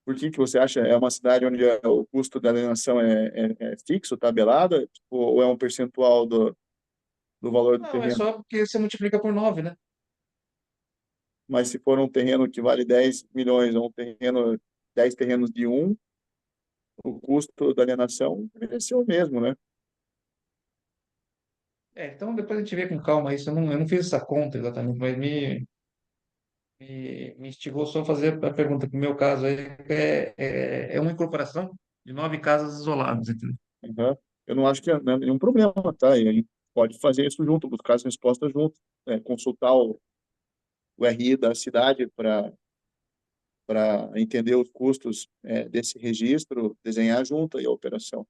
Por que que você acha? É uma cidade onde o custo da alienação é fixo, tabelado, tipo, ou é um percentual do valor do Não, é terreno? só porque você multiplica por 9, né? Mas se for um terreno que vale 10 milhões, ou um terreno, 10 terrenos de um, o custo da alienação deveria ser o mesmo, né? Então depois a gente vê com calma isso. Eu não fiz essa conta exatamente, mas me instigou só a fazer a pergunta. No meu caso, aí, é uma incorporação de 9 casas isoladas, entendeu? Uhum. Eu não acho que é, né, nenhum problema, tá? E a gente pode fazer isso junto, buscar as respostas junto, consultar o RI da cidade para entender os custos desse registro, desenhar junto aí a operação.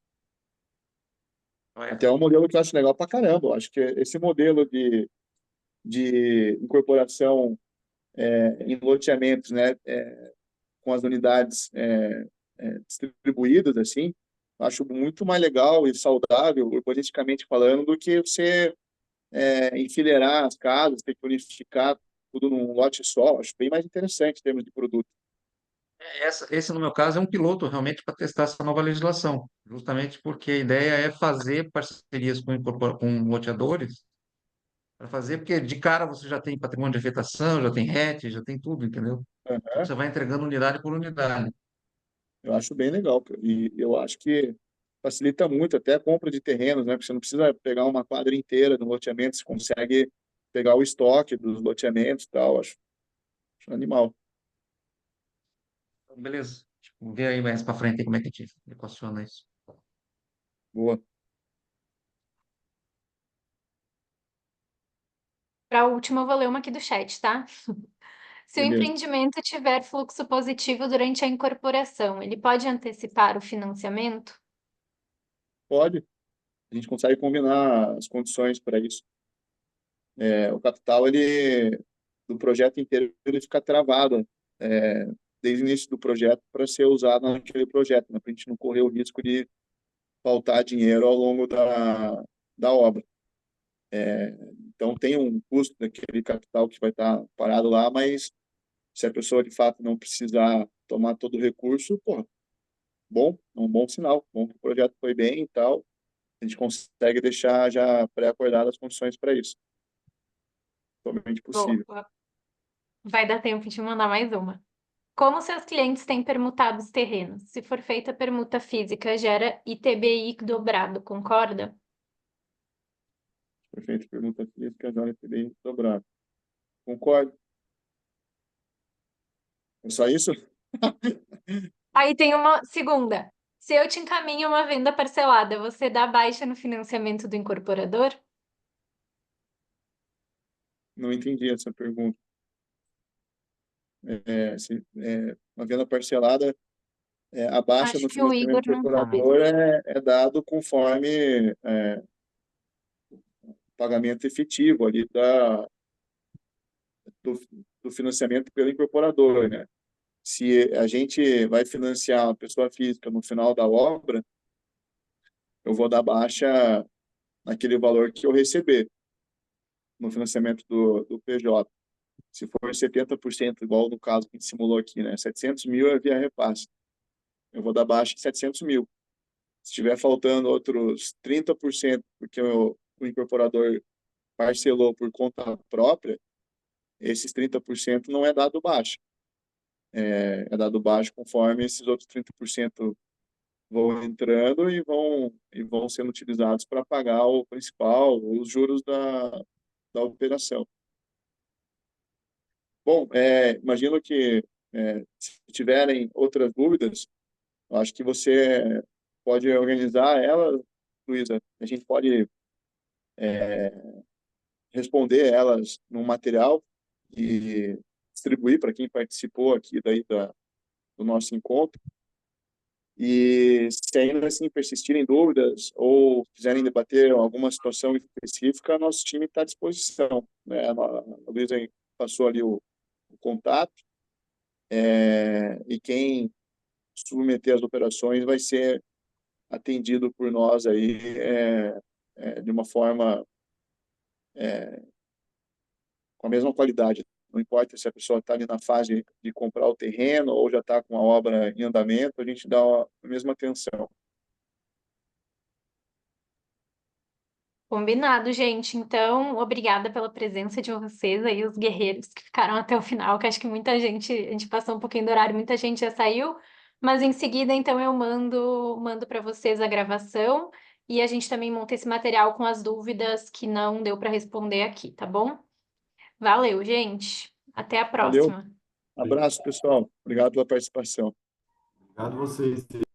Olha, Até é um modelo que eu acho legal pra caramba. Eu acho que esse modelo de incorporação em loteamentos, né, com as unidades distribuídas, assim, eu acho muito mais legal e saudável, urbanisticamente falando, do que você enfileirar as casas, ter que unificar tudo num lote só. Acho bem mais interessante em termos de produto. esse, no meu caso, é um piloto realmente para testar essa nova legislação, justamente porque a ideia é fazer parcerias com loteadores, para fazer, porque de cara você já tem patrimônio de vegetação, já tem RET, já tem tudo, entendeu? Então Aham. você vai entregando unidade por unidade. Eu acho bem legal, cara. E eu acho que facilita muito até a compra de terrenos, né? Porque você não precisa pegar uma quadra inteira do loteamento, você consegue pegar o estoque dos loteamentos e tal. Acho animal. Então, beleza. Tipo, vê aí mais para frente aí como é que a gente equaciona isso. Boa. Para a última, eu vou ler uma aqui do chat, tá? Se o Beleza. empreendimento tiver fluxo positivo durante a incorporação, ele pode antecipar o financiamento? Pode. A gente consegue combinar as condições para isso. O capital, do projeto inteiro, ele fica travado é, desde o início do projeto para ser usado naquele projeto, né? Para a gente não correr o risco de faltar dinheiro ao longo da obra. Então, tem um custo daquele capital que vai estar parado lá, mas se a pessoa de fato não precisar tomar todo o recurso, pô, bom, é um bom sinal, bom que o projeto foi bem e tal, a gente consegue deixar já pré-acordadas as condições para isso, totalmente possível. Boa. Vai dar tempo de mandar mais uma. Como seus clientes têm permutado os terrenos? Se for feita a permuta física, gera ITBI dobrado, concorda? Perfeito, pergunta física, já bem dobrado. Concordo. É só isso? Aí tem uma segunda. Se eu te encaminho uma venda parcelada, você dá baixa no financiamento do incorporador? Não entendi essa pergunta. Uma venda parcelada, a baixa Acho no que o financiamento Igor do não tá mesmo. incorporador é dado conforme pagamento efetivo ali do, do financiamento pelo incorporador, né? Se a gente vai financiar uma pessoa física no final da obra, eu vou dar baixa naquele valor que eu receber no financiamento do PJ. Se for 70%, igual no caso que a gente simulou aqui, né? 700 mil é via repasse. Eu vou dar baixa em 700 mil. Se estiver faltando outros 30%, porque o incorporador parcelou por conta própria, esses 30% não é dado baixa. É dado baixo conforme esses outros 30% vão entrando e vão sendo utilizados para pagar o principal, os juros da operação. Bom, imagino que se tiverem outras dúvidas, eu acho que você pode organizar elas, Luísa. A gente pode responder elas num material e distribuir para quem participou aqui do nosso encontro. E se ainda assim persistirem dúvidas ou quiserem debater alguma situação específica, nosso time está à disposição, né? A Luísa passou ali o contato, e quem submeter as operações vai ser atendido por nós aí de uma forma com a mesma qualidade, não importa se a pessoa está ali na fase de comprar o terreno ou já está com a obra em andamento, a gente dá a mesma atenção. Combinado, gente. Então, obrigada pela presença de vocês aí, os guerreiros que ficaram até o final, que acho que muita gente, a gente passou um pouquinho do horário, muita gente já saiu, mas em seguida, então, eu mando para vocês a gravação e a gente também monta esse material com as dúvidas que não deu para responder aqui, tá bom? Valeu, gente. Até a Valeu, próxima. abraço, pessoal. Obrigado pela participação. Obrigado a vocês.